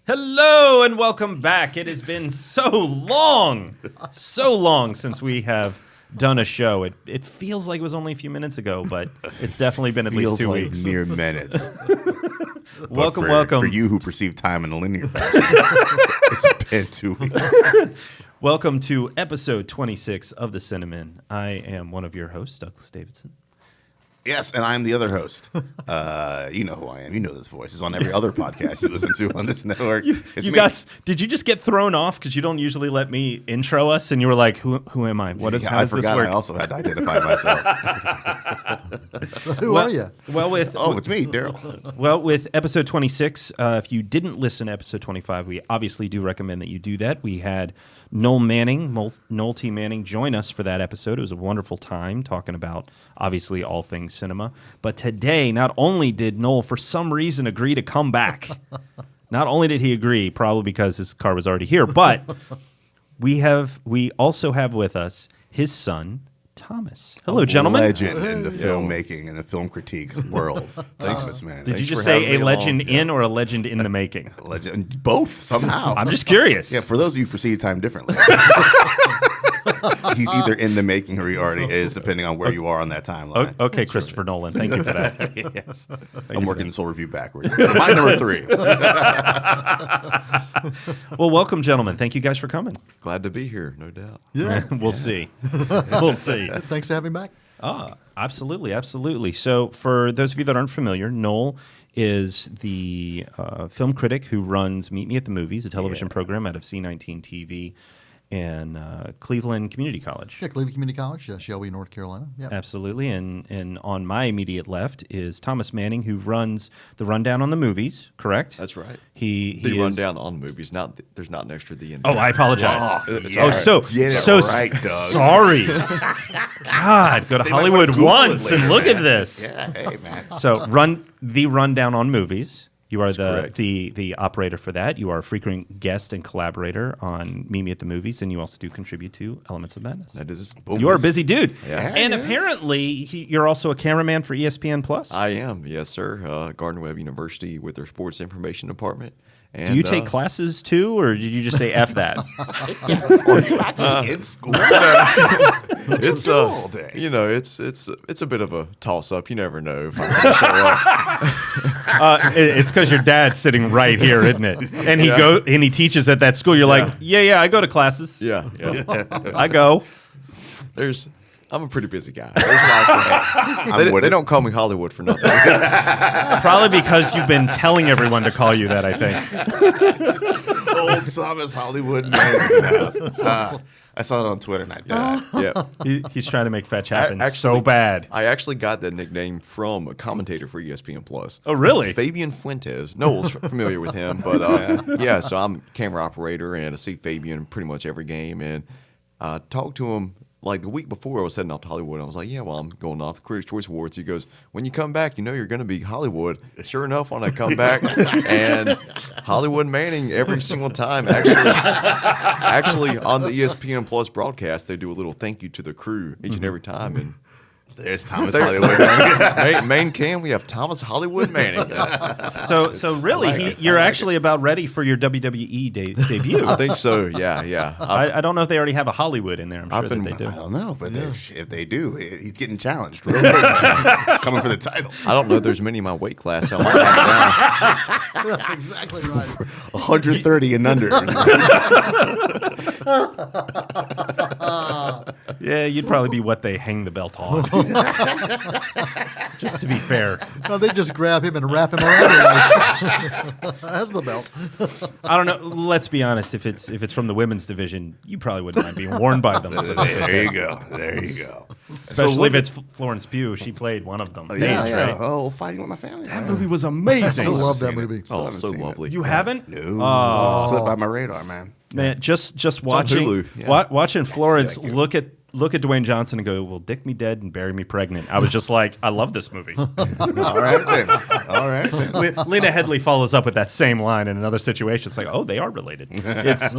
Hello and welcome back. It has been so long since we have done a show. It feels like it was only a few minutes ago, but it's definitely been at least 2 like weeks. Mere minutes. Welcome. For you who perceive time in a linear fashion, it's been 2 weeks. Welcome to episode 26 of the Cine. I am one of your hosts, Douglas Davidson. Yes, and I'm the other host. You know who I am. You know this voice. It's on every other podcast you listen to on this network. It's me. Did you just get thrown off because you don't usually let me intro us, and you were like, "Who am I? How does this work?" I also had to identify myself. Who are you? It's me, Daryl. Well, with episode 26, if you didn't listen to episode 25, we obviously do recommend that you do that. We had Noel T. Manning, join us for that episode. It was a wonderful time talking about, obviously, all things cinema. But today, not only did Noel, for some reason, agree to come back, not only did he agree, probably because his car was already here, but we also have with us his son, Thomas. Hello, gentlemen. Legend in the filmmaking and the film critique world. Thomas, man. Did you just say a legend in or a legend in the making? Legend, both somehow. I'm just curious. Yeah, for those of you who perceive time differently. He's either in the making or he already is, depending on where you are on that timeline. Okay, Christopher Nolan. Thank you for that. Yes. I'm working this whole review backwards. So my number 3. Well, welcome, gentlemen. Thank you guys for coming. Glad to be here, no doubt. Yeah. We'll see. We'll see. Thanks for having me back. Absolutely, absolutely. So for those of you that aren't familiar, Noel is the film critic who runs Meet Me at the Movies, a television program out of C19 TV and Cleveland Community College. Yeah, Cleveland Community College, Shelby, North Carolina. Yeah, absolutely. And on my immediate left is Thomas Manning, who runs the Rundown on the Movies. Correct? That's right. The Rundown on movies. There's not an extra D in. Oh, I apologize. Right, Doug. Sorry. God, go to Hollywood once and look at this. Yeah, hey, man. So the Rundown on Movies. You are correct. the operator for that. You are a frequent guest and collaborator on Meet Me at the Movies, and you also do contribute to Elements of Madness. That is. You are a busy dude. Yeah. And apparently, you're also a cameraman for ESPN Plus. I am, yes, sir. Gardner-Webb University with their sports information department. And, do you take classes too, or did you just say F that? Are you actually in school? It's all day. It's a bit of a toss up. You never know if I'm going to show up. It's because your dad's sitting right here, isn't it? And he teaches at that school. You're like, yeah, I go to classes. Yeah. I go. I'm a pretty busy guy. They don't call me Hollywood for nothing. Probably because you've been telling everyone to call you that, I think. Old Thomas Hollywood man. I saw it on Twitter and I died. Yeah. He's trying to make fetch happen so bad. I actually got that nickname from a commentator for ESPN Plus. Oh, really? Fabian Fuentes. Noel's familiar with him, but yeah. So I'm camera operator and I see Fabian pretty much every game, and I talked to him. Like the week before I was heading off to Hollywood, I was like, I'm going off the Critics' Choice Awards. He goes, when you come back, you're going to be Hollywood. Sure enough, when I come back, and Hollywood Manning every single time. Actually, on the ESPN Plus broadcast, they do a little thank you to the crew each and every time. And there's Thomas Hollywood Manning. Main cam, we have Thomas Hollywood Manning. So really, you're actually about ready for your WWE debut. I think so, yeah. I don't know if they already have a Hollywood in there. I'm sure that they do. I don't know, but if they do, he's getting challenged. Real quick, man. Coming for the title. I don't know if there's many in my weight class. So I might have it down. that's exactly right. 130 and under. Yeah, you'd probably be what they hang the belt on. Just to be fair. No, they just grab him and wrap him around as the belt. I don't know. Let's be honest. If it's from the women's division, you probably wouldn't mind being worn by them. There you go. Especially if it's Florence Pugh. She played one of them. Yeah. Right? Oh, Fighting with My Family. That movie was amazing. I still love that movie. Oh, so lovely. You haven't? No. Slipped by my radar, man. Man, just watching Hulu, yeah. watching Florence look at look at Dwayne Johnson and go, "Well, dick me dead and bury me pregnant." I was just like, I love this movie. All right then. All right then. Lena Headey follows up with that same line in another situation. It's like, oh, they are related. It's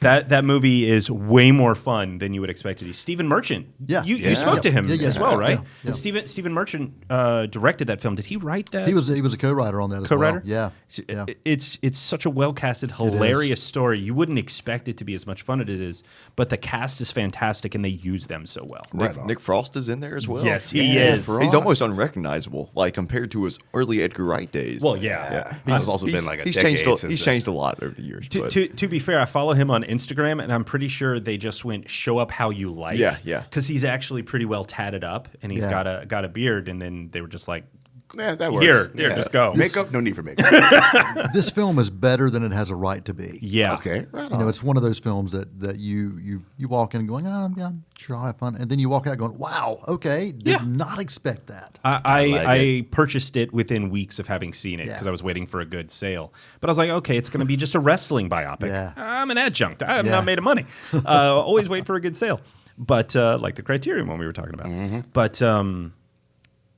that movie is way more fun than you would expect it to be. Stephen Merchant, you spoke to him as well, right? Yeah. Stephen Merchant directed that film. Did he write that? He was a co-writer on that as Co-writer? well. Yeah. It's such a well-casted, hilarious story. You wouldn't expect it to be as much fun as it is, but the cast is fantastic and they use them so well. Nick Frost is in there as well. Yes, he is. Frost. He's almost unrecognizable, like compared to his early Edgar Wright days. Well, yeah. It's also been like a he's decade changed. since He's then. changed a lot over the years. but- To be fair, I follow him on Instagram, and I'm pretty sure they just went show up how you like. Yeah. Because he's actually pretty well tatted up, and he's got a beard, and then they were just like, Yeah, that works. Here, Yeah. just go. Makeup? No need for makeup. This film is better than it has a right to be. yeah. Okay. Right You know, on. it's one of those films that you walk in going, oh, yeah, sure, I'll have fun. And then you walk out going, wow, okay, did not expect that. I purchased it within weeks of having seen it Yeah. because I was waiting for a good sale. But I was like, okay, it's going to be just a wrestling biopic. Yeah. I'm an adjunct. I have Yeah. not made of money. Always wait for a good sale. But like the Criterion one we were talking about.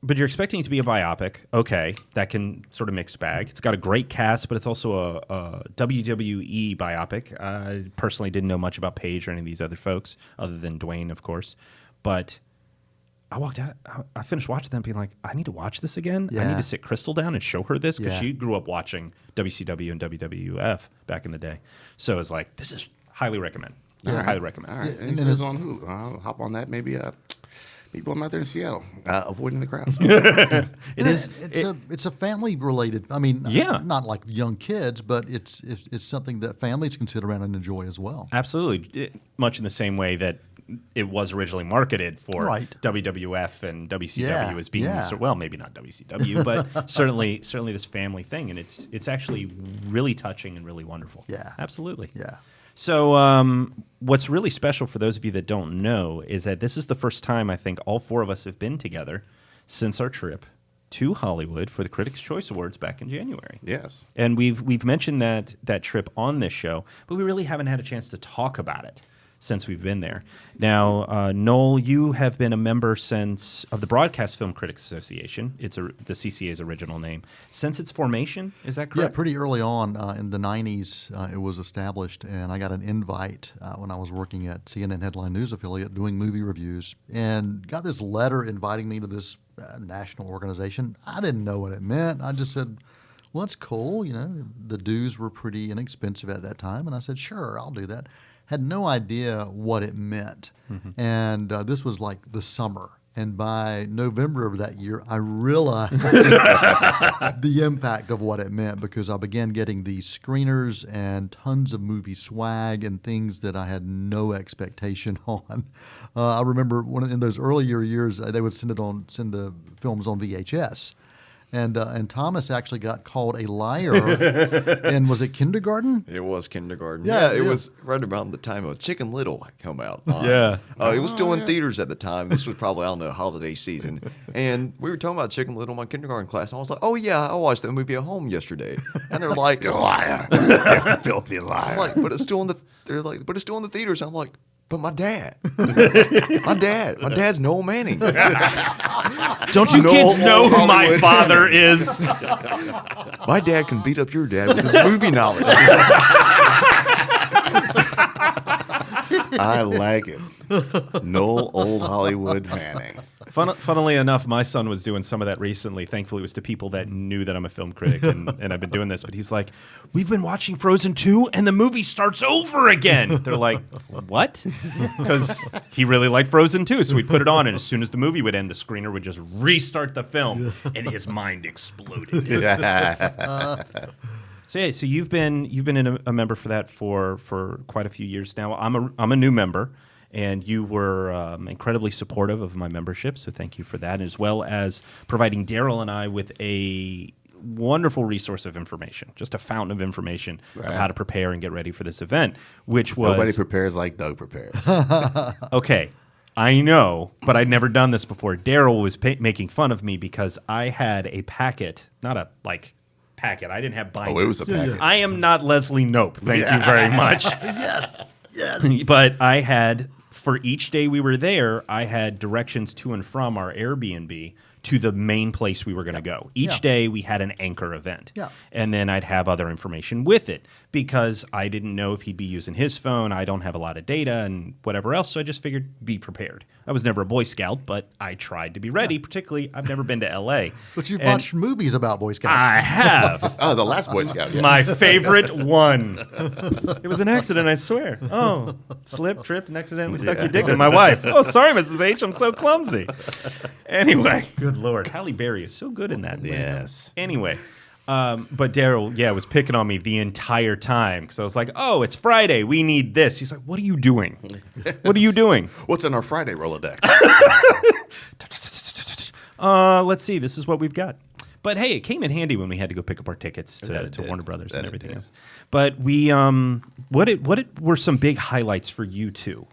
But you're expecting it to be a biopic. Okay, that can sort of mixed bag. It's got a great cast, but it's also a WWE biopic. I personally didn't know much about Paige or any of these other folks, other than Dwayne, of course. But I walked out. I finished watching them, being like, I need to watch this again. I need Yeah. to sit Crystal down and show her this because Yeah. she grew up watching WCW and WWF back in the day. So it's like, this is highly recommend. Highly recommend. All right. Yeah, And and it's on Hulu. I'll hop on that. Maybe people I'm out there in Seattle, avoiding the crowds. It is. It's a family related. I mean, Yeah. not like young kids, but it's something that families can sit around and enjoy as well. Absolutely. Much in the same way that it was originally marketed for Right. WWF and WCW Yeah, as being, yeah. well, maybe not WCW, but certainly this family thing. And it's actually really touching and really wonderful. Yeah. Absolutely. Yeah. So what's really special for those of you that don't know is that this is the first time I think all four of us have been together since our trip to Hollywood for the Critics' Choice Awards back in January. Yes. And we've mentioned that trip on this show, but we really haven't had a chance to talk about it since we've been there. Now, Noel, you have been a member of the Broadcast Film Critics Association. It's the CCA's original name. Since its formation, is that Yeah, correct? pretty early on in the 90s, it was established, and I got an invite when I was working at CNN Headline News affiliate doing movie reviews, and got this letter inviting me to this national organization. I didn't know what it meant. I just said, well, that's cool. You know, the dues were pretty inexpensive at that time, and I said, sure, I'll do that. Had no idea what it meant. And this was like the summer. And by November of that year, I realized the impact of what it meant because I began getting these screeners and tons of movie swag and things that I had no expectation on. I remember in those earlier years, they would send the films on VHS. And Thomas actually got called a liar. And was it kindergarten? It was kindergarten. Yeah, It yeah. was right about the time of Chicken Little had come out. Yeah. It was still in theaters at the time. This was probably, I don't know, holiday season. And we were talking about Chicken Little in my kindergarten class. And I was like, oh, yeah, I watched that movie at home yesterday. And they're like, You're a liar. You filthy I'm liar. like, but it's still in the theaters. I'm like, but my dad. My dad's Noel Manning. Don't you kids know who my Hollywood. father is? My dad can beat up your dad with his movie knowledge. I like it. Noel Old Hollywood Manning. Funnily enough, my son was doing some of that recently. Thankfully, it was to people that knew that I'm a film critic and I've been doing this. But he's like, we've been watching Frozen 2 and the movie starts over again. They're like, what? Because he really liked Frozen 2. So we put it on, and as soon as the movie would end, the screener would just restart the film, and his mind exploded. So yeah, so you've been a member for that for quite a few years now. I'm a new member, and you were incredibly supportive of my membership. So thank you for that, as well as providing Daryl and I with a wonderful resource of information, just a fountain of information of how to prepare and get ready for this event. Which was Nobody prepares like Doug prepares. okay. I know, but I'd never done this before. Daryl was making fun of me because I had a packet, not a packet. I didn't have binders. Oh, it was a packet. I am not Leslie Knope. Thank you very much. Yes. But I had for each day we were there, I had directions to and from our Airbnb to the main place we were going to go. Each day we had an anchor event. Yeah. And then I'd have other information with it because I didn't know if he'd be using his phone. I don't have a lot of data and whatever else, so I just figured be prepared. I was never a Boy Scout, but I tried to be ready, particularly I've never been to L.A. But you've watched movies about Boy Scouts. I have. Oh, the last Boy Scout. Yes. My favorite one. It was an accident, I swear. Oh, slipped, tripped, and accidentally stuck your dick in my wife. Oh, sorry, Mrs. H. I'm so clumsy. Anyway, good Lord. Halle Berry is so good in that. Yes. Anyway, but Daryl, was picking on me the entire time because I was like, oh, it's Friday. We need this. He's like, what are you doing? What are you doing? What's in our Friday Rolodex? Let's see. This is what we've got. But hey, it came in handy when we had to go pick up our tickets to Warner Brothers and everything else. But we, what were some big highlights for you two?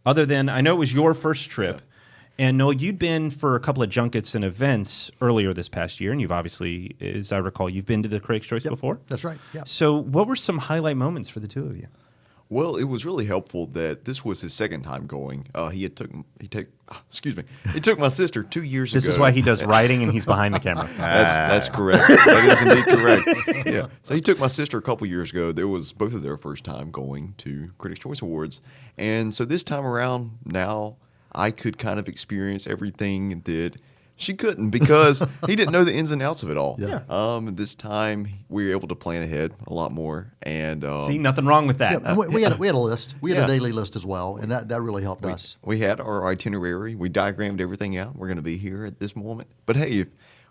Other than, I know it was your first trip. And Noel, you'd been for a couple of junkets and events earlier this past year, and you've obviously, as I recall, you've been to the Critics' Choice before? That's right, yeah. So what were some highlight moments for the two of you? Well, it was really helpful that this was his second time going. He took my sister 2 years ago. This is why he does writing and he's behind the camera. That's correct. That is indeed correct. Yeah. So he took my sister a couple years ago. There was both of their first time going to Critics' Choice Awards, and so this time around, now I could kind of experience everything that she couldn't because he didn't know the ins and outs of it all. Yeah. This time we were able to plan ahead a lot more, and see, nothing wrong with that. Yeah, and we had a list. We had a daily list as well, and that really helped us. We had our itinerary. We diagrammed everything out. We're going to be here at this moment. But hey, if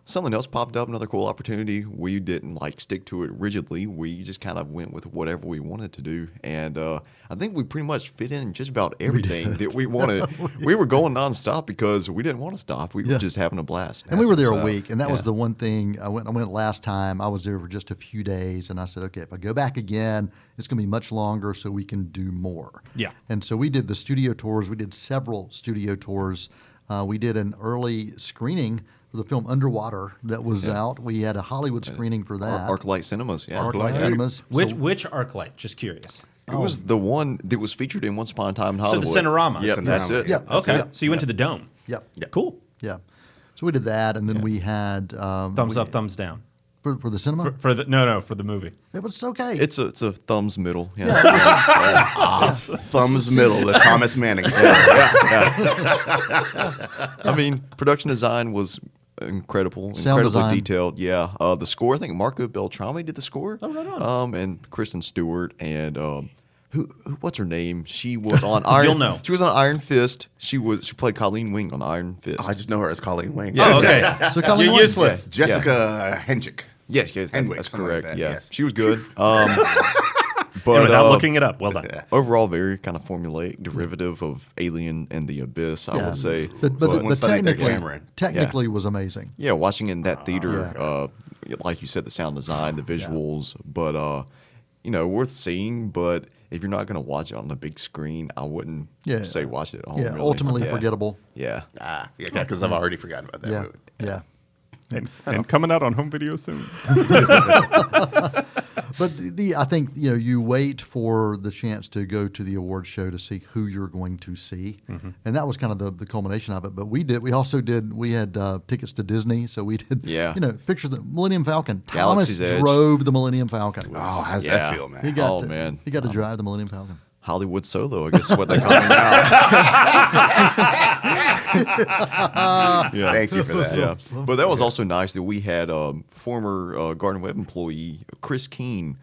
something else popped up, another cool opportunity, we didn't stick to it rigidly. We just kind of went with whatever we wanted to do. And I think we pretty much fit in just about everything that we wanted. We were going nonstop because we didn't want to stop. We were just having a blast. And we were there a week, and that was the one thing. I went last time. I was there for just a few days, and I said, okay, if I go back again, it's going to be much longer so we can do more. Yeah. And so we did the studio tours. We did several studio tours. We did an early screening for the film Underwater that was out. We had a Hollywood screening for that. ArcLight Cinemas, yeah. ArcLight Cinemas. Which ArcLight? Just curious. It was the one that was featured in Once Upon a Time in Hollywood. So the Cinerama. Yep, that's it. Yeah. Okay. Yeah. So you went to the Dome. Yep. Cool. Yeah. So we did that, and then we had Thumbs up, thumbs down. for the cinema. For the for the movie. It was okay. It's a thumbs middle. Yeah. Thumbs middle, the Thomas Manning. I mean, production design was incredible, Sound incredibly design. detailed. Yeah, the score. I think Marco Beltrami did the score. Oh, right on. And Kristen Stewart and who what's her name? She was on Iron. You'll know. She was on Iron Fist. She played Colleen Wing on Iron Fist. I just know her as Colleen Wing. Oh, okay. So Colleen You're Wing. useless. Jessica Henchik. Yes, Henwick, that's something like correct. that, Yeah, yes. she was good. But But without looking it up, well done. overall, very kind of formulaic derivative of Alien and the Abyss, I would say. But Someone studied that technically, Cameron. was amazing. Yeah, watching in that theater, Yeah. like you said, the sound design, the visuals, but worth seeing. But if you're not going to watch it on the big screen, I wouldn't say watch it at home. Yeah, really. ultimately Yeah. forgettable. Yeah. Because I've already forgotten about that Yeah, movie. yeah. And coming out on home video soon. But I think you wait for the chance to go to the award show to see who you're going to see, and that was kind of the culmination of it. But we had tickets to Disney, so we did. Yeah. Picture the Millennium Falcon. Galaxy's Thomas Edge. drove the Millennium Falcon. Oh, how's Yeah. that feel, man? He got Oh, to, man. he got to drive the Millennium Falcon. Hollywood Solo, I guess is what they call it now. Yeah. Thank you for that. Yeah. But that was also nice that we had former Garden Web employee Chris Keene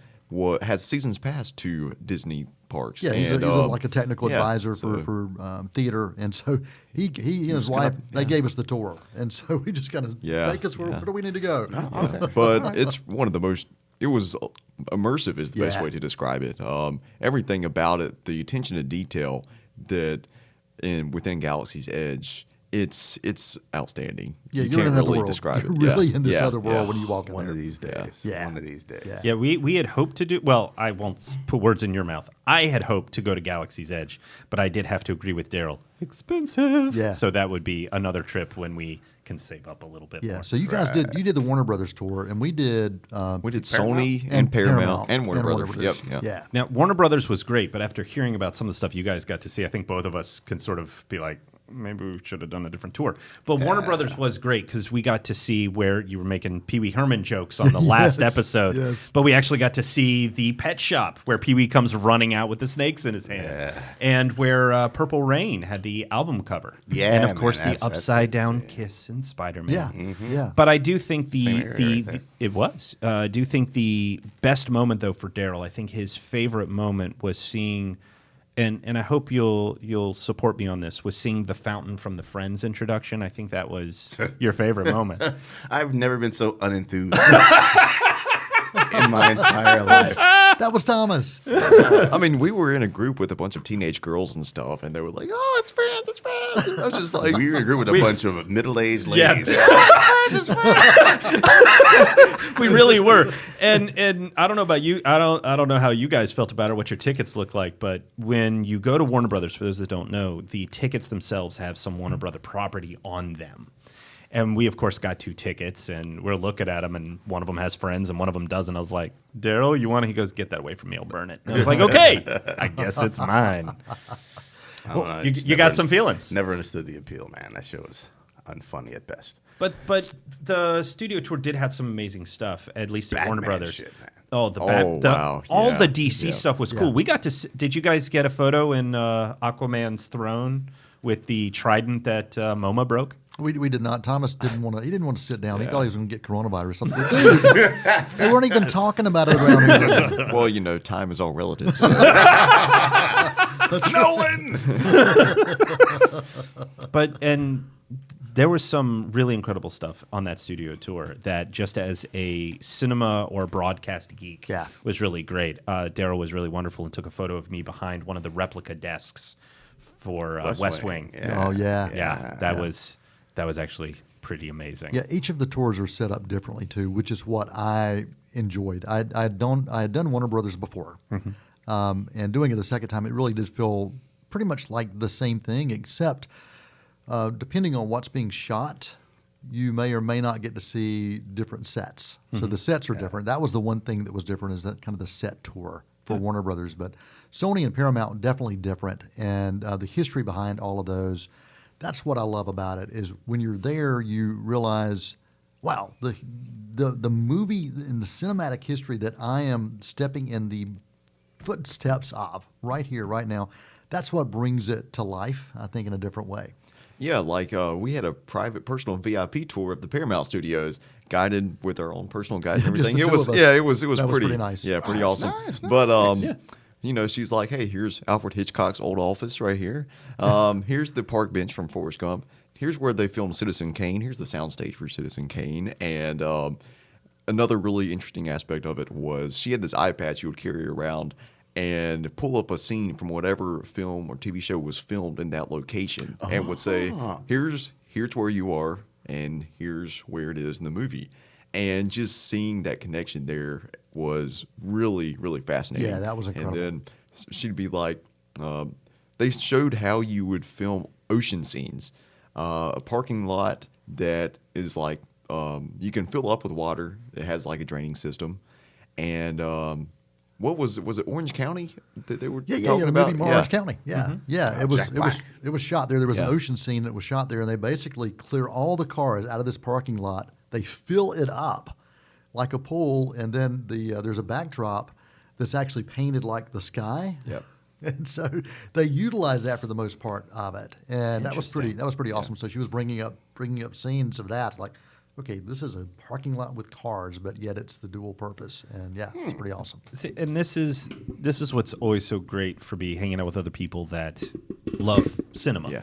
has seasons pass to Disney parks. Yeah, he's And, like a technical yeah, advisor so- for theater, and so he and his wife they gave us the tour, and so we just kind of take us where do we need to go? But it's one of the most. It was immersive is the best Yeah. way to describe it. Everything about it, the attention to detail that within Galaxy's Edge it's outstanding. Yeah, you you're in can't another really world. describe You're it. really Yeah. in this Yeah. other world Yeah. when you walk in One there. of these days. Yeah. One of these days. Yeah. Yeah, we had hoped to do. Well, I won't put words in your mouth. I had hoped to go to Galaxy's Edge, but I did have to agree with Daryl. Expensive. Yeah. So that would be another trip when we can save up a little bit Yeah, more. so you guys did the Warner Brothers tour, and we did Sony and Paramount and Warner Brothers. Yep. Yeah. Yeah. Now, Warner Brothers was great, but after hearing about some of the stuff you guys got to see, I think both of us can sort of be like, maybe we should have done a different tour. But Warner Brothers was great because we got to see where you were making Pee Wee Herman jokes on the last episode. Yes. But we actually got to see the pet shop where Pee Wee comes running out with the snakes in his hand. Yeah. And where Purple Rain had the album cover. Yeah, And of man, course, that's the upside down insane. kiss in Spider-Man. Yeah, yeah. But I do think Same area right there. it was. I do think the best moment though for Daryl, I think his favorite moment was seeing, and I hope you'll support me on this, was seeing the fountain from the Friends introduction. I think that was your favorite moment. I've never been so unenthused in my entire life. That was Thomas. I mean, we were in a group with a bunch of teenage girls and stuff, and they were like, "Oh, it's Friends, it's Friends." And I was just like, We were in a group with a bunch of middle-aged Yeah. ladies. We really were. And I don't know about you. I don't know how you guys felt about it, what your tickets look like, but when you go to Warner Brothers, for those that don't know, the tickets themselves have some Warner Brother property on them. And we, of course, got 2 tickets, and we're looking at them, and one of them has Friends, and one of them doesn't. I was like, Daryl, you want it? He goes, get that away from me. I'll burn it. And I was like, okay, I guess it's mine. I don't know, I just You got some feelings. Never understood the appeal, man. That show was unfunny at best. But the studio tour did have some amazing stuff, at least at Warner Batman Brothers. shit, man. Oh, Oh, wow. all Yeah. the DC Yeah. stuff was cool. Yeah. We got to. Did you guys get a photo in Aquaman's throne with the trident that MoMA broke? We did not. Thomas didn't want to. He didn't want to sit down. He thought he was going to get coronavirus. I said, dude, they weren't even talking about it around here. "Well, you know, time is all relative." So. Nolan! And there was some really incredible stuff on that studio tour that just as a cinema or broadcast geek Yeah. was really great. Daryl was really wonderful and took a photo of me behind one of the replica desks for West Wing. Oh, yeah. Yeah, that was actually pretty amazing. Yeah, each of the tours are set up differently too, which is what I enjoyed. I had done Warner Brothers before, and doing it the second time, it really did feel pretty much like the same thing, except depending on what's being shot, you may or may not get to see different sets. So the sets are different. That was the one thing that was different, is that kind of the set tour for Warner Brothers. But Sony and Paramount definitely different, and the history behind all of those. That's what I love about it, is when you're there, you realize, wow, the movie in the cinematic history that I am stepping in the footsteps of right here, right now, that's what brings it to life, I think, in a different way. Yeah, like we had a private, personal VIP tour of the Paramount Studios, guided with our own personal guide and Just everything. the it two was, of us. yeah, it was That was pretty, pretty nice. Yeah, pretty Nice, awesome. nice, But nice. you know, she's like, "Hey, here's Alfred Hitchcock's old office right here. Here's the park bench from Forrest Gump. Here's where they filmed Citizen Kane. Here's the soundstage for Citizen Kane." And another really interesting aspect of it was she had this iPad she would carry around and pull up a scene from whatever film or TV show was filmed in that location, and would say, here's where you are, and here's where it is in the movie. And just seeing that connection there was really, really fascinating. Yeah, that was incredible. And then she'd be like, they showed how you would film ocean scenes. A parking lot that is like, you can fill up with water. It has like a draining system. And what was it Orange County that they were talking The about? movie Orange County. Yeah, yeah. Oh, Jack Black. It was shot there. There was an Yeah. ocean scene that was shot there, and they basically clear all the cars out of this parking lot. They fill it up like a pool, and then there's a backdrop that's actually painted like the sky. Yep. And so they utilized that for the most part of it, and that was pretty Interesting. awesome. So she was bringing up scenes of that, like, okay, this is a parking lot with cars, but yet it's the dual purpose, and yeah, it's pretty awesome. See, and this is what's always so great for me hanging out with other people that love cinema. Yeah.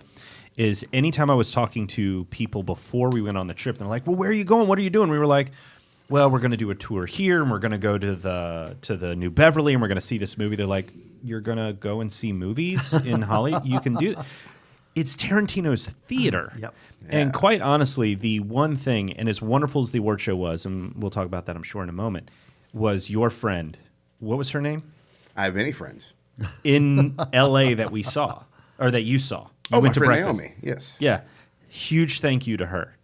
Is anytime I was talking to people before we went on the trip, they're like, "Well, where are you going? What are you doing?" We were like, "Well, we're going to do a tour here, and we're going to go to the New Beverly, and we're going to see this movie." They're like, "You're going to go and see movies in Hollywood? You can do that." it's Tarantino's theater. Yep. And quite honestly, the one thing, and as wonderful as the award show was, and we'll talk about that, I'm sure, in a moment, was your friend. What was her name? I have many friends. In L.A. that we saw, or that you saw. You Oh, my went to friend breakfast. Naomi. Yes. Yeah. Huge thank you to her.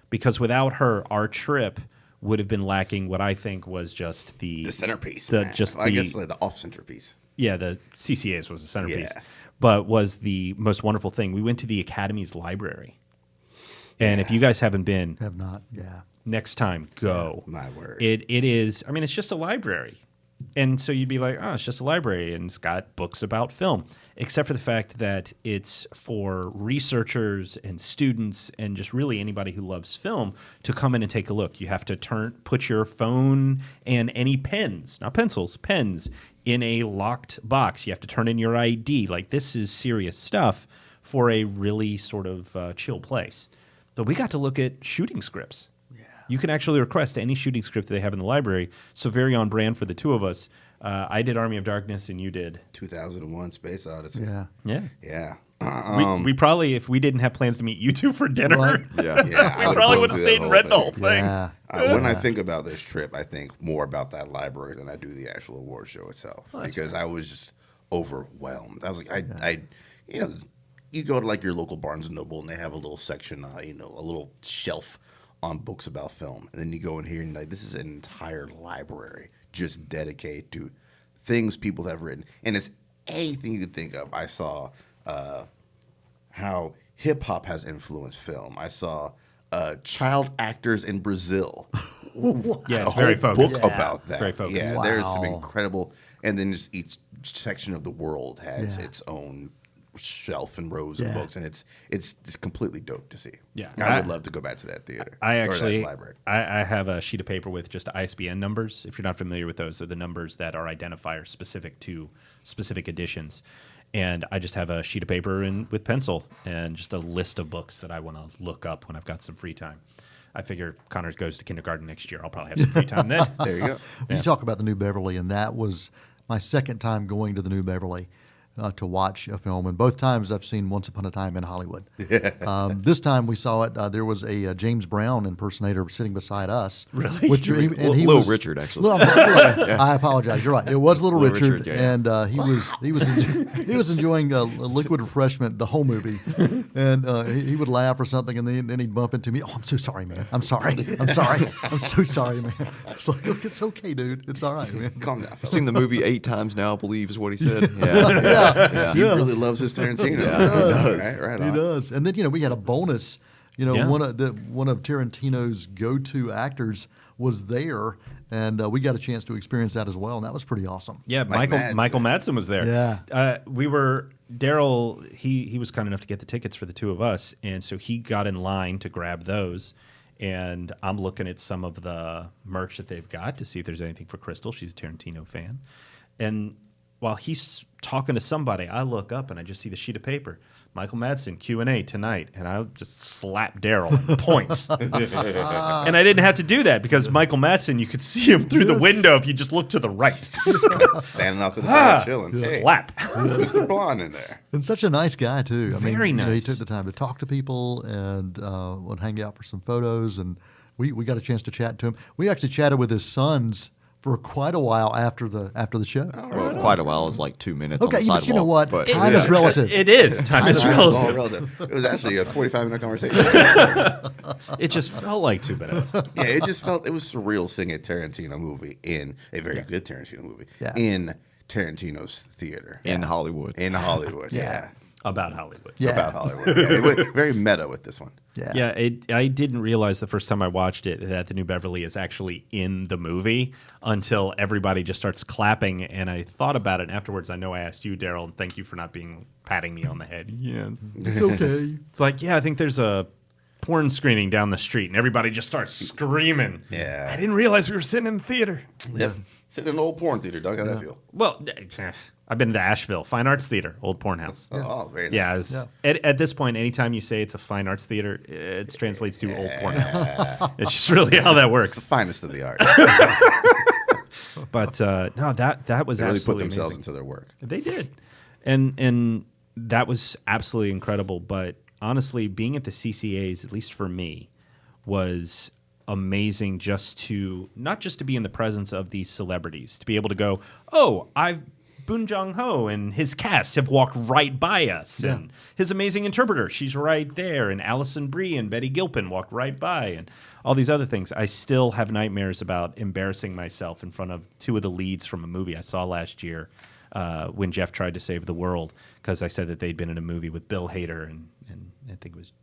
Because without her, our trip would have been lacking what I think was just the centerpiece. The, man. just I the, guess like the off centerpiece. Yeah, the CCA's was the centerpiece. Yeah. But was the most wonderful thing. We went to the Academy's library. And if you guys haven't been, Have not. Yeah. next time, go. My word. It is, I mean, it's just a library. And so you'd be like, oh, it's just a library and it's got books about film, except for the fact that it's for researchers and students and just really anybody who loves film to come in and take a look. You have to put your phone and any pens, not pencils, pens, in a locked box. You have to turn in your ID. Like, this is serious stuff for a really sort of chill place. So we got to look at shooting scripts. You can actually request any shooting script that they have in the library. So very on brand for the two of us. I did Army of Darkness, and you did 2001 Space Odyssey. Yeah. Yeah. Yeah. We probably, if we didn't have plans to meet you two for dinner, Right. Yeah. Yeah, we probably would have stayed and read the whole thing. Yeah. When I think about this trip, I think more about that library than I do the actual award show itself, that's because I was just overwhelmed. I was like, you know, you go to like your local Barnes and Noble, and they have a little section, a little shelf on books about film, and then you go in here and like, this is an entire library just dedicated to things people have written, and it's anything you could think of. I saw how hip hop has influenced film. I saw child actors in Brazil. Yeah, A it's very whole focused. book about that. Very focused. Yeah, there's some Wow. incredible, and then just each section of the world has Yeah. its own shelf and rows of Yeah. books, and it's just completely dope to see. Yeah. I would love to go back to that theater. I or that actually, library. I have a sheet of paper with just ISBN numbers. If you're not familiar with those, they're the numbers that are identifiers specific to specific editions. And I just have a sheet of paper with pencil and just a list of books that I want to look up when I've got some free time. I figure Connor goes to kindergarten next year. I'll probably have some free time then. There you go. You talk about the New Beverly, and that was my second time going to the New Beverly to watch a film. And both times I've seen Once Upon a Time in Hollywood. This time we saw it. There was a James Brown impersonator sitting beside us. Really? Little Richard, actually. I apologize. You're right. It was Little Little Richard, Richard, yeah. and he was enjoying a liquid refreshment the whole movie, and he would laugh or something, and then he'd bump into me. Oh, I'm so sorry, man. I'm sorry. I'm sorry. I'm so sorry, man. It's like, look, it's okay, dude. It's all right, man. Calm down. I've seen the movie 8 times now, I believe is what he said. Yeah. He really loves his Tarantino. He does. Right He on. does. And then we had a bonus. Yeah. One of Tarantino's go-to actors was there, and we got a chance to experience that as well, and that was pretty awesome. Yeah, Mike Michael Madsen. Madsen was there. Yeah. Daryl, he was kind enough to get the tickets for the two of us, and so he got in line to grab those. And I'm looking at some of the merch that they've got to see if there's anything for Crystal. She's a Tarantino fan. And while he's talking to somebody, I look up and I just see the sheet of paper. Michael Madsen, Q&A tonight. And I just slap Daryl and point. And I didn't have to do that because Michael Madsen, you could see him through the window if you just look to the right. Standing off to the side, chilling. Hey, Slap. there's Mr. Blonde in there. And such a nice guy too. I mean, Very he nice. took the time to talk to people and would hang out for some photos, and we got a chance to chat to him. We actually chatted with his sons for quite a while after the show. Well, quite a while. It's like 2 minutes on Okay, the sidewalk. but you know what? But, Time is relative. It is. Time is It's relative. all relative. It was actually a 45-minute conversation. It just felt like 2 minutes. Yeah, it was surreal seeing a Tarantino movie in a very good Tarantino movie Yeah. in Tarantino's theater in Hollywood. in Hollywood. Yeah, About Hollywood. Yeah. about Hollywood. Yeah, it was very meta with this one. Yeah. Yeah, I didn't realize the first time I watched it that the New Beverly is actually in the movie until everybody just starts clapping. And I thought about it and afterwards. I know I asked you, Daryl, and thank you for not patting me on the head. Yes. It's okay. It's like, yeah, I think there's a porn screening down the street and everybody just starts screaming. Yeah. I didn't realize we were sitting in the theater. Yep. Sitting in an old porn theater, Doug. How'd that feel? Well, I've been to Asheville, Fine Arts Theater, old porn house. Oh, very nice. Yeah, at this point, anytime you say it's a fine arts theater, it translates to old porn house. It's just really how that It's the works. finest of the art. But no, that was They really put absolutely themselves amazing. into their work. They did, and that was absolutely incredible. But honestly, being at the CCAs, at least for me, was amazing. Not just to be in the presence of these celebrities, to be able to go, oh, Boon Jong Ho and his cast have walked right by us, and his amazing interpreter, she's right there, and Alison Brie and Betty Gilpin walked right by, and all these other things. I still have nightmares about embarrassing myself in front of two of the leads from a movie I saw last year when Jeff tried to save the world, because I said that they'd been in a movie with Bill Hader and I think it was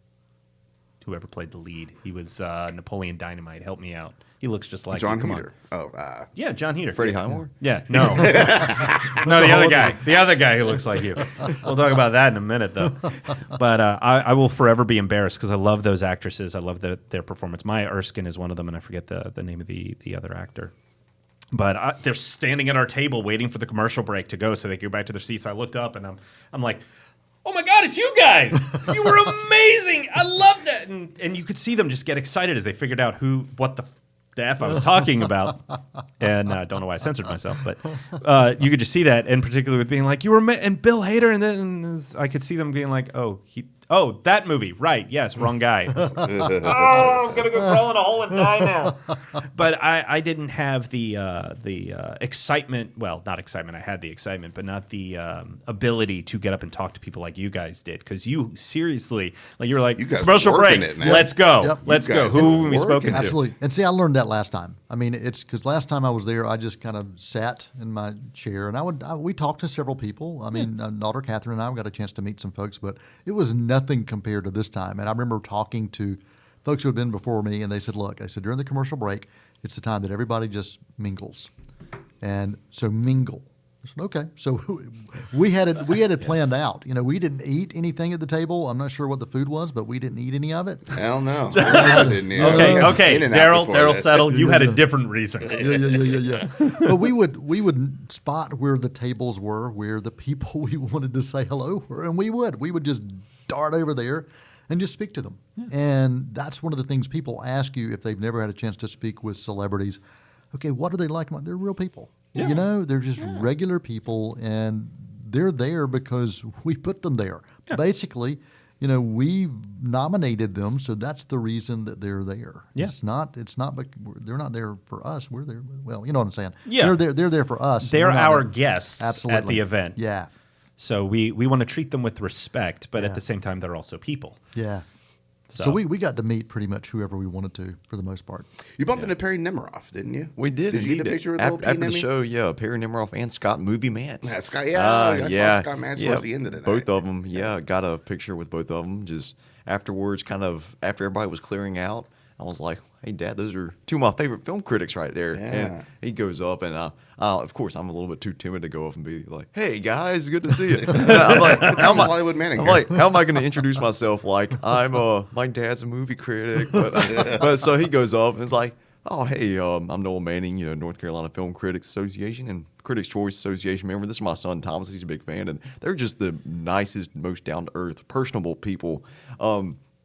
whoever played the lead. He was Napoleon Dynamite. Help me out. He looks just like John him. Heater. Yeah, John Heater. Freddie Highmore? Yeah, no. No, the other guy. The other guy who looks like you. We'll talk about that in a minute, though. But I will forever be embarrassed because I love those actresses. I love their performance. Maya Erskine is one of them, and I forget the name of the other actor. But they're standing at our table waiting for the commercial break to go so they can go back to their seats. I looked up, and I'm like, oh my God, it's you guys! You were amazing! I love that! And you could see them just get excited as they figured out what the F I was talking about. And I don't know why I censored myself, but you could just see that, and particularly with being like, you were, and Bill Hader, and then I could see them being like, oh, that movie, right, yes, wrong guy. I'm going to go crawl in a hole and die now. But I didn't have the excitement, well, not excitement, I had the excitement, but not the ability to get up and talk to people like you guys did, because you seriously, like you were like, commercial break, let's go, let's go. Who have we spoken to? Absolutely. And see, I learned that last time. I mean, it's because last time I was there, I just kind of sat in my chair, and we talked to several people. I mean, daughter Catherine and I got a chance to meet some folks, but it was nothing compared to this time. And I remember talking to folks who had been before me, and they said, look, I said, during the commercial break, it's the time that everybody just mingles. And so mingle. I said, okay. So we had it planned out. You know, we didn't eat anything at the table. I'm not sure what the food was, but we didn't eat any of it. Hell no. I didn't eat it. Okay. Daryl Settle, you had a different reason. Yeah. But we would spot where the tables were, where the people we wanted to say hello were, and we would just dart over there and just speak to them. Yeah. And that's one of the things people ask you if they've never had a chance to speak with celebrities. Okay, what are they like? They're real people. Yeah. You know, they're just regular people, and they're there because we put them there. Yeah. Basically, you know, we nominated them, so that's the reason that they're there. Yeah. It's not, but they're not there for us. We're there. Well, you know what I'm saying? Yeah. They're there for us. They're our guests at the event. Yeah. So we want to treat them with respect, but at the same time, they're also people. Yeah. So we got to meet pretty much whoever we wanted to, for the most part. You bumped into Perry Nemiroff, didn't you? We did. Did you get a picture with little after the show? Yeah, Perry Nemiroff and Scott Movie Mance. Yeah, Scott. I saw Scott Mance towards the end of the night. Both of them. Yeah, got a picture with both of them. Just afterwards, kind of after everybody was clearing out, I was like, "Hey, Dad, those are two of my favorite film critics right there." Yeah. And he goes up, and of course, I'm a little bit too timid to go up and be like, "Hey, guys, good to see you." I'm like, "How am I going to introduce myself? Like, my dad's a movie critic." But so he goes up and it's like, "Oh, hey, I'm Noel Manning, North Carolina Film Critics Association and Critics' Choice Association member. This is my son Thomas. He's a big fan, and they're just the nicest, most down to earth, personable people."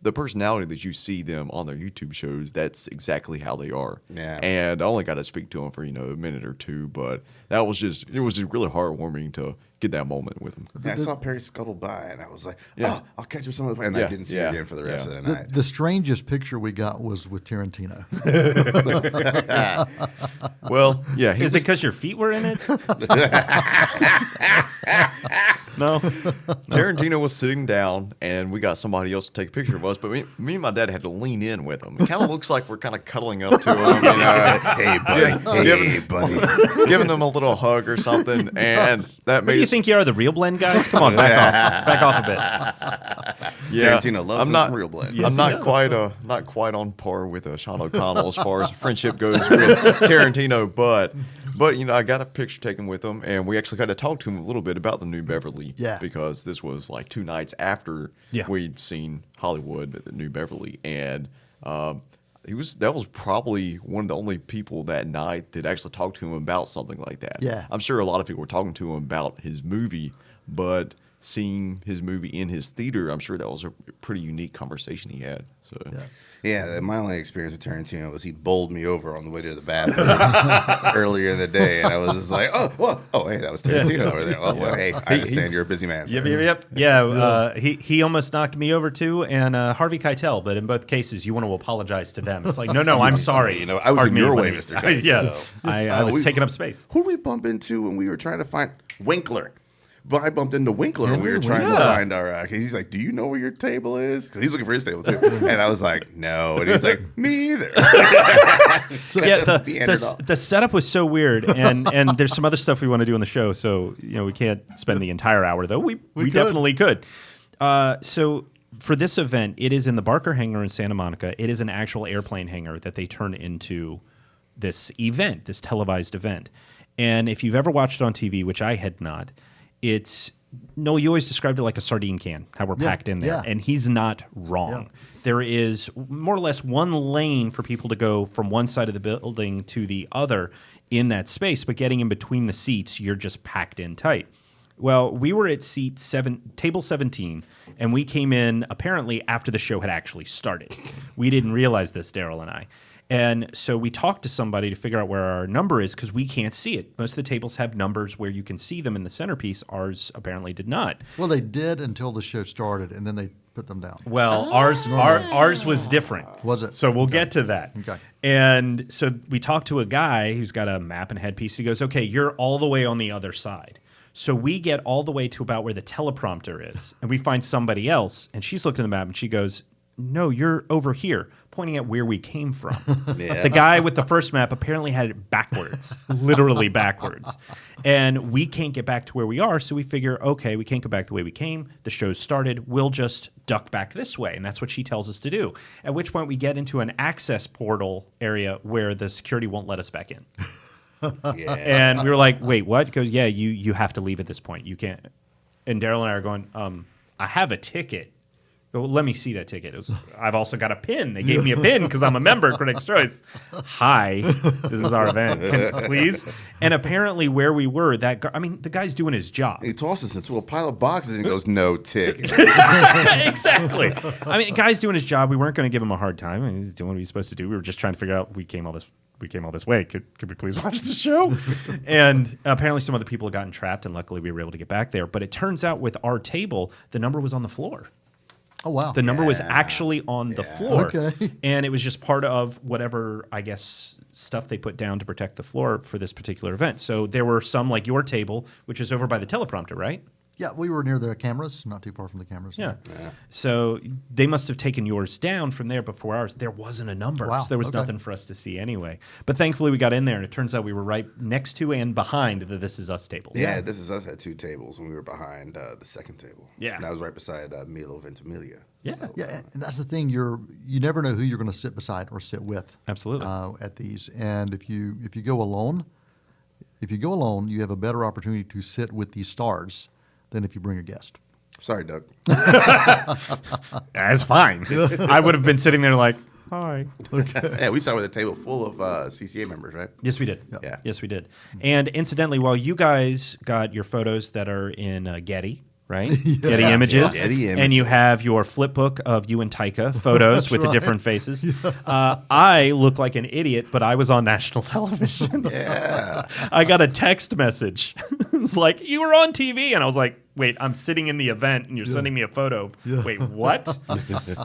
The personality that you see them on their YouTube shows, that's exactly how they are. Yeah. And I only got to speak to them for, a minute or two, but it was just really heartwarming to get that moment with them. Yeah, I saw Perry scuttle by, and I was like, I'll catch her some of the and I didn't see her again for the rest of the night. The strangest picture we got was with Tarantino. Well, yeah. Is it because your feet were in it? No. Tarantino was sitting down, and we got somebody else to take a picture of us, but me and my dad had to lean in with him. It kind of looks like we're kind of cuddling up to him. Hey, buddy. Giving them a little hug or something, and that made you think you are, the Real Blend guys? Come on, back off a bit. Yeah, Tarantino loves some Real Blend. Yes, I'm not quite on par with Sean O'Connell as far as friendship goes with Tarantino, but I got a picture taken with him, and we actually got to talk to him a little bit about the New Beverly. Yeah. Because this was like 2 nights after we'd seen Hollywood at the New Beverly, and that was probably one of the only people that night that actually talked to him about something like that. Yeah. I'm sure a lot of people were talking to him about his movie, but seeing his movie in his theater, I'm sure that was a pretty unique conversation he had. So Yeah, my only experience with Tarantino was he bowled me over on the way to the bathroom earlier in the day, and I was just like, hey, that was Tarantino over there. Oh, well, hey, I understand you're a busy man. So. Yep. Yeah, he almost knocked me over too, and Harvey Keitel. But in both cases, you want to apologize to them. It's like, no, I'm sorry. I was in your way, Mr. Keitel. Yeah, I was taking up space. Who did we bump into when we were trying to find Winkler? But I bumped into Winkler and we were trying to find our. He's like, "Do you know where your table is?" Because he's looking for his table too. And I was like, "No," and he's like, "Me either." The setup was so weird, and there's some other stuff we want to do on the show, so we can't spend the entire hour though. We definitely could. So for this event, it is in the Barker Hangar in Santa Monica. It is an actual airplane hangar that they turn into this event, this televised event. And if you've ever watched it on TV, which I had not. You always described it like a sardine can, how we're packed in there. And he's not wrong. There is more or less one lane for people to go from one side of the building to the other in that space, but getting in between the seats, you're just packed in tight. Well, we were at table 17, and we came in apparently after the show had actually started. We didn't realize this, Daryl and I. And so we talked to somebody to figure out where our number is because we can't see it. Most of the tables have numbers where you can see them in the centerpiece. Ours apparently did not. Well, they did until the show started, and then they put them down. Well, ours was different. Was it? So we'll get to that. Okay. And so we talked to a guy who's got a map and headpiece. He goes, "Okay, you're all the way on the other side." So we get all the way to about where the teleprompter is, and we find somebody else, and she's looking at the map, and she goes, "No, you're over here," pointing at where we came from. The guy with the first map apparently had it backwards, literally backwards. And we can't get back to where we are, so we figure, okay, we can't go back the way we came. The show's started. We'll just duck back this way, and that's what she tells us to do. At which point we get into an access portal area where the security won't let us back in. And we were like, wait, what? He goes, yeah, you have to leave at this point. You can't. And Daryl and I are going, I have a ticket. Well, let me see that ticket. I've also got a pin. They gave me a pin because I'm a member of Critics' Choice. Hi, this is our event. Please. And apparently where we were, the guy's doing his job. He tosses us into a pile of boxes and goes, "No ticket." Exactly. The guy's doing his job. We weren't going to give him a hard time. He's doing what he's supposed to do. We were just trying to figure out, we came all this way. Could we please watch the show? And apparently some other people had gotten trapped, and luckily we were able to get back there. But it turns out with our table, the number was on the floor. Oh, wow. The number was actually on the floor. Okay. And it was just part of whatever, I guess, stuff they put down to protect the floor for this particular event. So there were some, like your table, which is over by the teleprompter, right? Yeah, we were near the cameras, not too far from the cameras. Yeah. So they must have taken yours down from there before ours. There wasn't a number, Wow. so there was nothing for us to see anyway. But thankfully we got in there, and it turns out we were right next to and behind the This Is Us table. Yeah, This Is Us had two tables, and we were behind the second table. Yeah. And I was right beside Milo Ventimiglia. Yeah. Yeah, and that's the thing. You never know who you're going to sit beside or sit with. Absolutely. At these, and if you go alone, you have a better opportunity to sit with these stars than if you bring a guest. Sorry, Doug. That's fine. I would have been sitting there like, hi. Yeah, we sat with a table full of CCA members, right? Yes, we did. Yeah. Yes, we did. And incidentally, while you guys got your photos that are in Getty, right? Getty Images. Getty Images. And you have your flip book of you and Taika photos with the different faces. I look like an idiot, but I was on national television. Yeah. I got a text message. It's like, you were on TV. And I was like, wait, I'm sitting in the event and you're sending me a photo. Wait, what?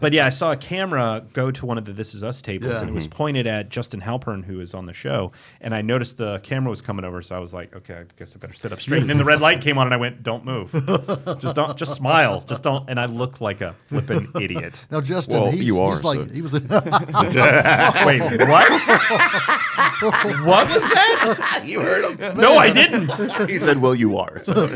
But yeah, I saw a camera go to one of the This Is Us tables, and it was pointed at Justin Halpern, who is on the show. And I noticed the camera was coming over, so I was like, okay, I guess I better sit up straight. And then the red light came on, and I went, don't move. Just smile. Just don't. And I looked like a flippin' idiot. Now, Justin, Well, he's you are, like, so- he was. Wait, what? What was that? You heard him. No, I didn't. He said, "Well, you are." So.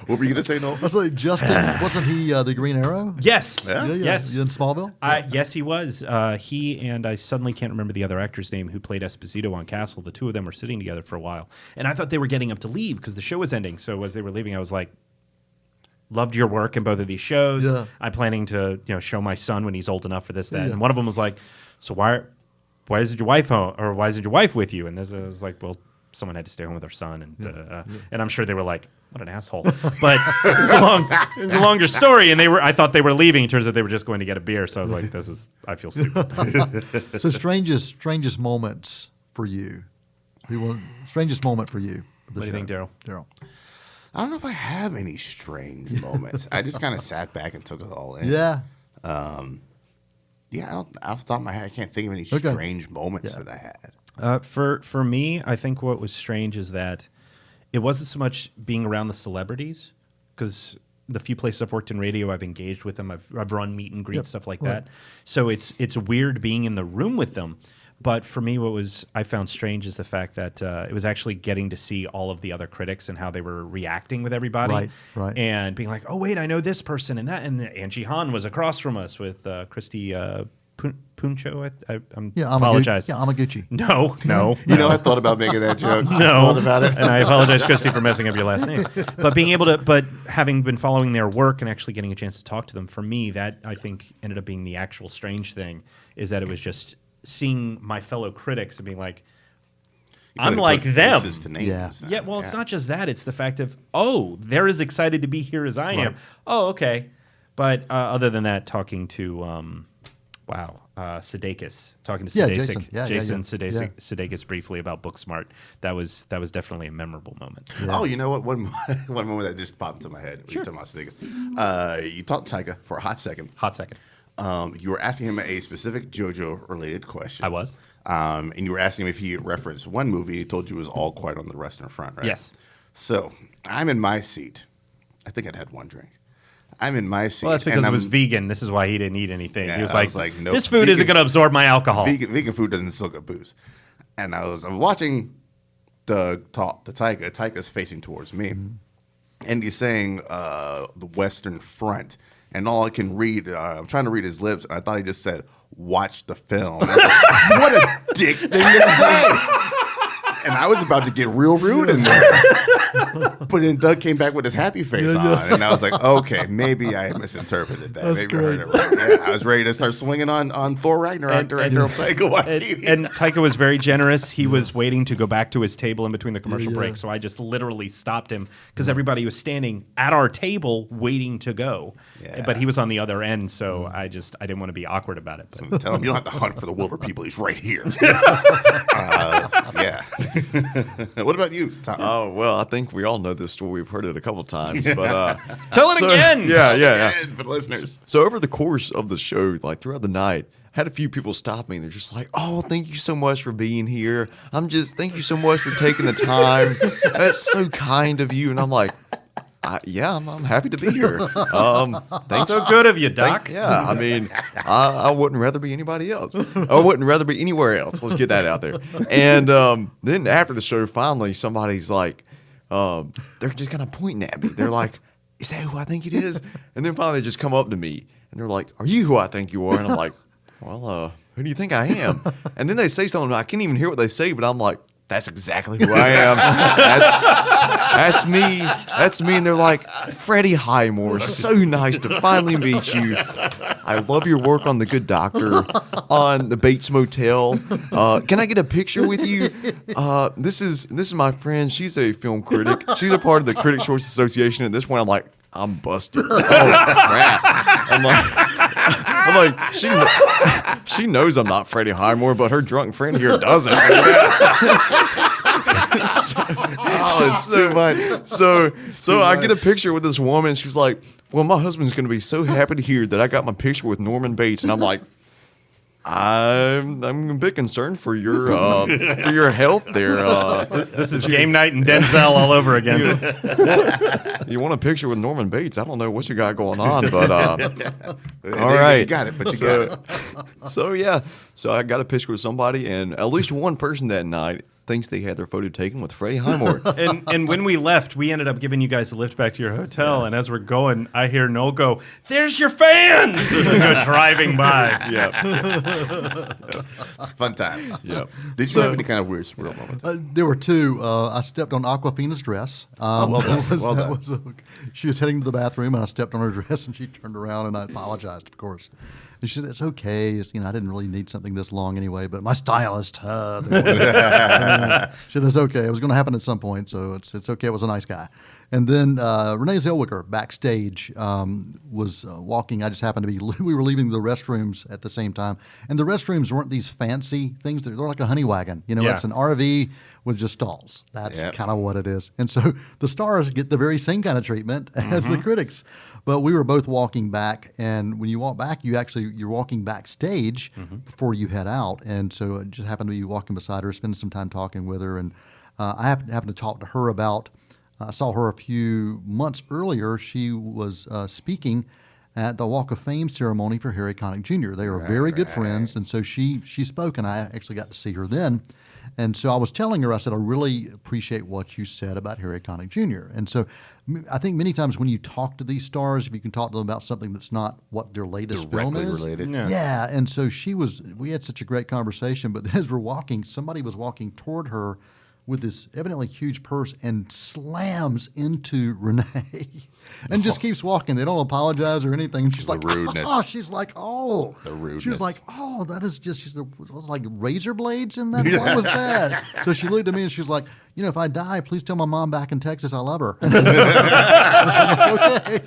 What were you gonna say, Noel? I was like, Justin, wasn't he the Green Arrow? Yes. Yeah? Yes. In Smallville? Yes, he was. He and I suddenly can't remember the other actor's name who played Esposito on Castle. The two of them were sitting together for a while. And I thought they were getting up to leave because the show was ending. So as they were leaving, I was like, loved your work in both of these shows. Yeah. I'm planning to show my son when he's old enough for this, that. Yeah. And one of them was like, so why isn't your wife home? Or why isn't your wife with you? And I was like, well, someone had to stay home with our son. And and I'm sure they were like, what an asshole. But it was a longer story, and I thought they were leaving. It turns out they were just going to get a beer. So I was like, I feel stupid. So strangest moments for you. Strangest moment for you. What do you think, Daryl? Daryl. I don't know if I have any strange moments. I just kind of sat back and took it all in. Yeah. Yeah, off the top of my head, I can't think of any strange moments that I had. For me, I think what was strange is that it wasn't so much being around the celebrities, because the few places I've worked in radio, I've engaged with them. I've run meet and greet, stuff like that. So it's weird being in the room with them. But for me, I found strange is the fact that it was actually getting to see all of the other critics and how they were reacting with everybody. Right. And being like, oh, wait, I know this person and that. And Angie Han was across from us with Christy Puncho. I apologize. Amaguchi. No. You know, I thought about making that joke. No. Thought about it. And I apologize, Christy, for messing up your last name. But having been following their work and actually getting a chance to talk to them, for me, that I think ended up being the actual strange thing, is that it was just seeing my fellow critics and being like, I'm like them. Yeah, well, it's not just that. It's the fact of, they're as excited to be here as I am. Oh, okay. But other than that, talking to, Sudeikis. Talking to Jason Sudeikis briefly about Booksmart. That was definitely a memorable moment. Yeah. Oh, you know what? One moment that just popped into my head when you talking about Sudeikis. You talked to Taika for a hot second. You were asking him a specific JoJo-related question. I was. And you were asking him if he had referenced one movie. He told you it was All Quiet on the Western Front, right? Yes. So I'm in my seat. I think I'd had one drink. I'm in my seat. Well, that's because it was vegan. This is why he didn't eat anything. Yeah, he was like, nope, this food isn't going to absorb my alcohol. Vegan food doesn't soak up booze. And I'm watching Doug talk to Taika. Taika's facing towards me. Mm-hmm. And he's saying the Western Front. And all I can read, I'm trying to read his lips, and I thought he just said, watch the film. Like, what a dick thing to say. And I was about to get real rude in there. But then Doug came back with his happy face on, and I was like, okay, maybe I misinterpreted that. Maybe I heard it right. Yeah, I was ready to start swinging on Thor Ragnarok director Taika Waititi. And Taika was very generous. He was waiting to go back to his table in between the commercial breaks, so I just literally stopped him because everybody was standing at our table waiting to go. Yeah. But he was on the other end, so I didn't want to be awkward about it. So tell him you don't have to hunt for the wilder people. He's right here. Yeah. What about you, Tom? Oh, well, I think we all know this story. We've heard it a couple times. But tell it again. Yeah. For listeners. So over the course of the show, like throughout the night, had a few people stop me. They're just like, "Oh, thank you so much for being here. Thank you so much for taking the time. That's so kind of you." And I'm like, I'm happy to be here. Thanks. So good of you, Doc. I mean, I wouldn't rather be anybody else. I wouldn't rather be anywhere else. Let's get that out there. And then after the show, finally, somebody's like, they're just kind of pointing at me. They're like, "Is that who I think it is?" And then finally, they just come up to me and they're like, "Are you who I think you are?" And I'm like, "Well, who do you think I am?" And then they say something. I can't even hear what they say, but I'm like, "That's exactly who I am. That's me. That's me." And they're like, "Freddie Highmore, so nice to finally meet you. I love your work on The Good Doctor, on the Bates Motel. Can I get a picture with you? This is my friend. She's a film critic. She's a part of the Critics' Choice Association." At this point, I'm like, I'm busted. Oh crap! I'm like, she knows I'm not Freddie Highmore, but her drunk friend here doesn't. It's too much. So I get a picture with this woman. She's like, "Well, my husband's going to be so happy to hear that I got my picture with Norman Bates," and I'm like, I'm a bit concerned for your health there. This is game night and Denzel all over again. You want a picture with Norman Bates? I don't know what you got going on, but all right, you got it. But you got it. So I got a picture with somebody, and at least one person that night thinks they had their photo taken with Freddie Highmore. And when we left, we ended up giving you guys a lift back to your hotel. Yeah. And as we're going, I hear Noel go, "There's your fans!" As we go driving by. Yep. Fun times. Yep. Did you have any kind of weird surreal moments? There were two. I stepped on Aquafina's dress. Well done. She was heading to the bathroom, and I stepped on her dress, and she turned around, and I apologized, of course. And she said, "It's okay. I didn't really need something this long anyway, but my stylist." She said, "It's okay. It was going to happen at some point, so it's okay. It was a nice guy." And then Renee Zellweger backstage was walking. I just happened to be. We were leaving the restrooms at the same time, and the restrooms weren't these fancy things. They're like a honey wagon. You know, Yeah. it's an RV with just stalls. That's Yep. kind of what it is. And so the stars get the very same kind of treatment as the critics. But we were both walking back, and when you walk back, you're walking backstage before you head out. And so I just happened to be walking beside her, spending some time talking with her, and I happened to talk to her about. I saw her a few months earlier. She was speaking at the Walk of Fame ceremony for Harry Connick Jr. They are very good friends, and so she spoke, and I actually got to see her then. And so I was telling her, I said, I really appreciate what you said about Harry Connick Jr. And so I think many times when you talk to these stars, if you can talk to them about something that's not what their latest film Directly is. related. Yeah. Yeah, and so we had such a great conversation, but then as we're walking, somebody was walking toward her with this evidently huge purse and slams into Renee and just keeps walking. They don't apologize or anything. And she's like, rudeness. oh, she's like, oh. The rudeness. She was like, oh, that is just, was like razor blades in that? What was that? So she looked at me and she was like, you know, if I die, please tell my mom back in Texas I love her. Okay.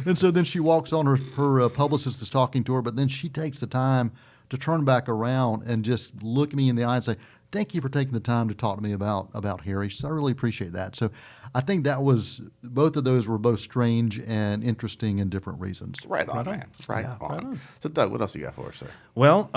And so then she walks on, her publicist is talking to her, but then she takes the time to turn back around and just look me in the eye and say, thank you for taking the time to talk to me about Harry. So I really appreciate that. So I think both of those were both strange and interesting in different reasons. Right on, man. Right on. So, Doug, what else you got for us, sir? Well,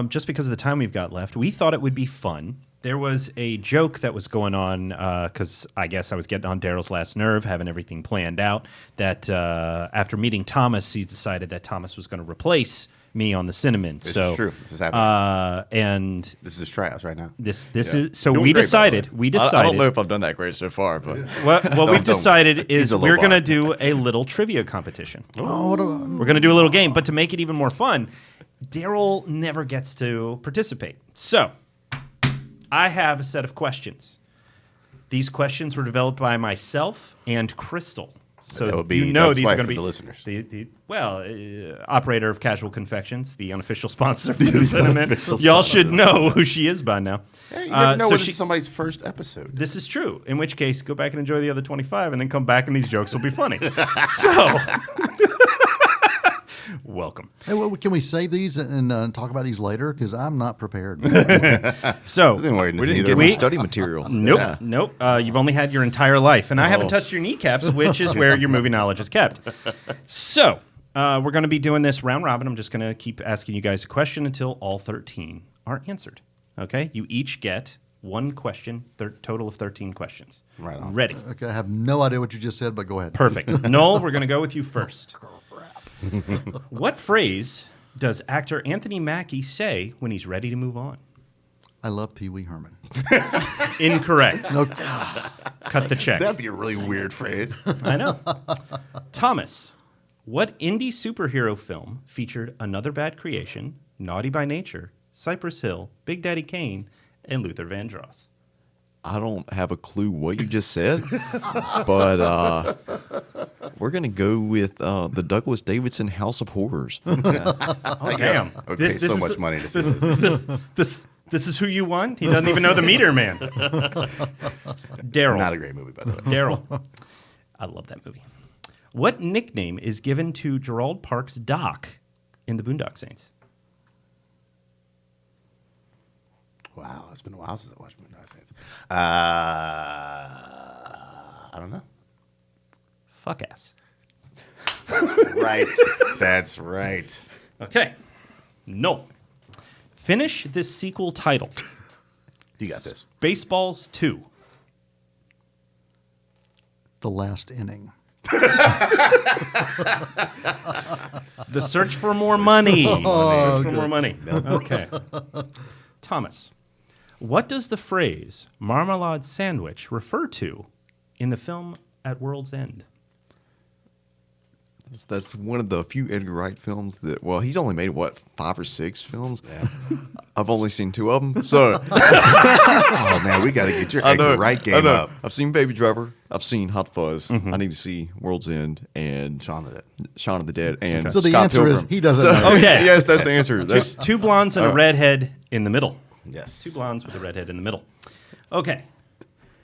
just because of the time we've got left, we thought it would be fun. There was a joke that was going on because I guess I was getting on Daryl's last nerve, having everything planned out, that after meeting Thomas, he decided that Thomas was going to replace me on the Cinnamon. This is true. This is happening. And This is his tryouts right now. this is so Doing we great, by the way. decided. I don't know if I've done that great so far, but What we've decided is He's a low we're bar. going to do a little trivia competition. Oh, We're going to do a little game, but to make it even more fun, Daryl never gets to participate. So I have a set of questions. These questions were developed by myself and Crystal. So That would be you know Doug's these are wife going to for be the listeners. operator of Casual Confections, the unofficial sponsor for the Cinnamon. Y'all should know who she is by now. Hey, you never know so when this is somebody's first episode. this is true. In which case, go back and enjoy the other 25, and then come back, and these jokes will be funny. So, welcome. Hey, well, can we save these and talk about these later? Because I'm not prepared. So, Don't worry, we didn't neither get am any I. study material. nope, Yeah. nope. You've only had your entire life, and I haven't Oh. touched your kneecaps, which is where your movie knowledge is kept. So, we're going to be doing this round robin. I'm just going to keep asking you guys a question until all 13 are answered. Okay? You each get one question, total of 13 questions. Right on. Ready. Okay, I have no idea what you just said, but go ahead. Perfect. Noel, we're going to go with you first. What phrase does actor Anthony Mackie say when he's ready to move on? I love Pee Wee Herman. Incorrect. No, Cut the check. That'd be a really weird phrase. I know. Thomas, what indie superhero film featured Another Bad Creation, Naughty by Nature, Cypress Hill, Big Daddy Kane, and Luther Vandross? I don't have a clue what you just said, but we're going to go with the Douglas Davidson House of Horrors. Oh, damn. I would pay so much money to see this. This is who you won? He doesn't even know the meter man. Daryl. Not a great movie, by the way. Daryl. I love that movie. What nickname is given to Gerald Parks' Doc in the Boondock Saints? Wow, it's been a while since I watched Boondock Saints. I don't know. Fuck ass. Right. That's right. Okay. No. Finish this sequel title. You got this. Baseballs 2. the last inning. The search for more money. Oh, Search for more money. Okay. Thomas, what does the phrase marmalade sandwich refer to in the film At World's End? That's one of the few Edgar Wright films that, well, he's only made, what, 5 or 6 films? Yeah. I've only seen 2 of them. So Oh man, we got to get your Edgar Wright I game know. up. I've seen Baby Driver. I've seen Hot Fuzz. I need to see World's End and Shaun of the Dead. Shaun of the Dead and So the Scott answer is Pilgrim. he doesn't So- know. Okay. Yes, that's the answer. That's, Two blondes and a redhead in the middle. Yes. 2 blondes with a redhead in the middle. Okay.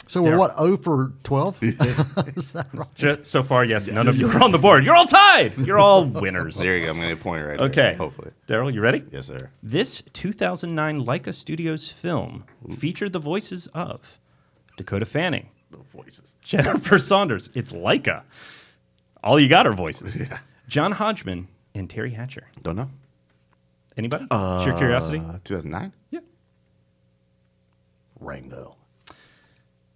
So we're what, 0 for 12? Is that right? Just so far, yes. None of you are on the board. You're all tied. You're all winners. There you go. I'm going to point right Okay. there, hopefully. Daryl, you ready? Yes, sir. This 2009 Leica Studios film featured the voices of Dakota Fanning, The voices. Jennifer Saunders. It's Leica. All you got are voices. Yeah. John Hodgman and Terry Hatcher. Don't know. Anybody? Sheer curiosity? 2009? Yeah. Rango.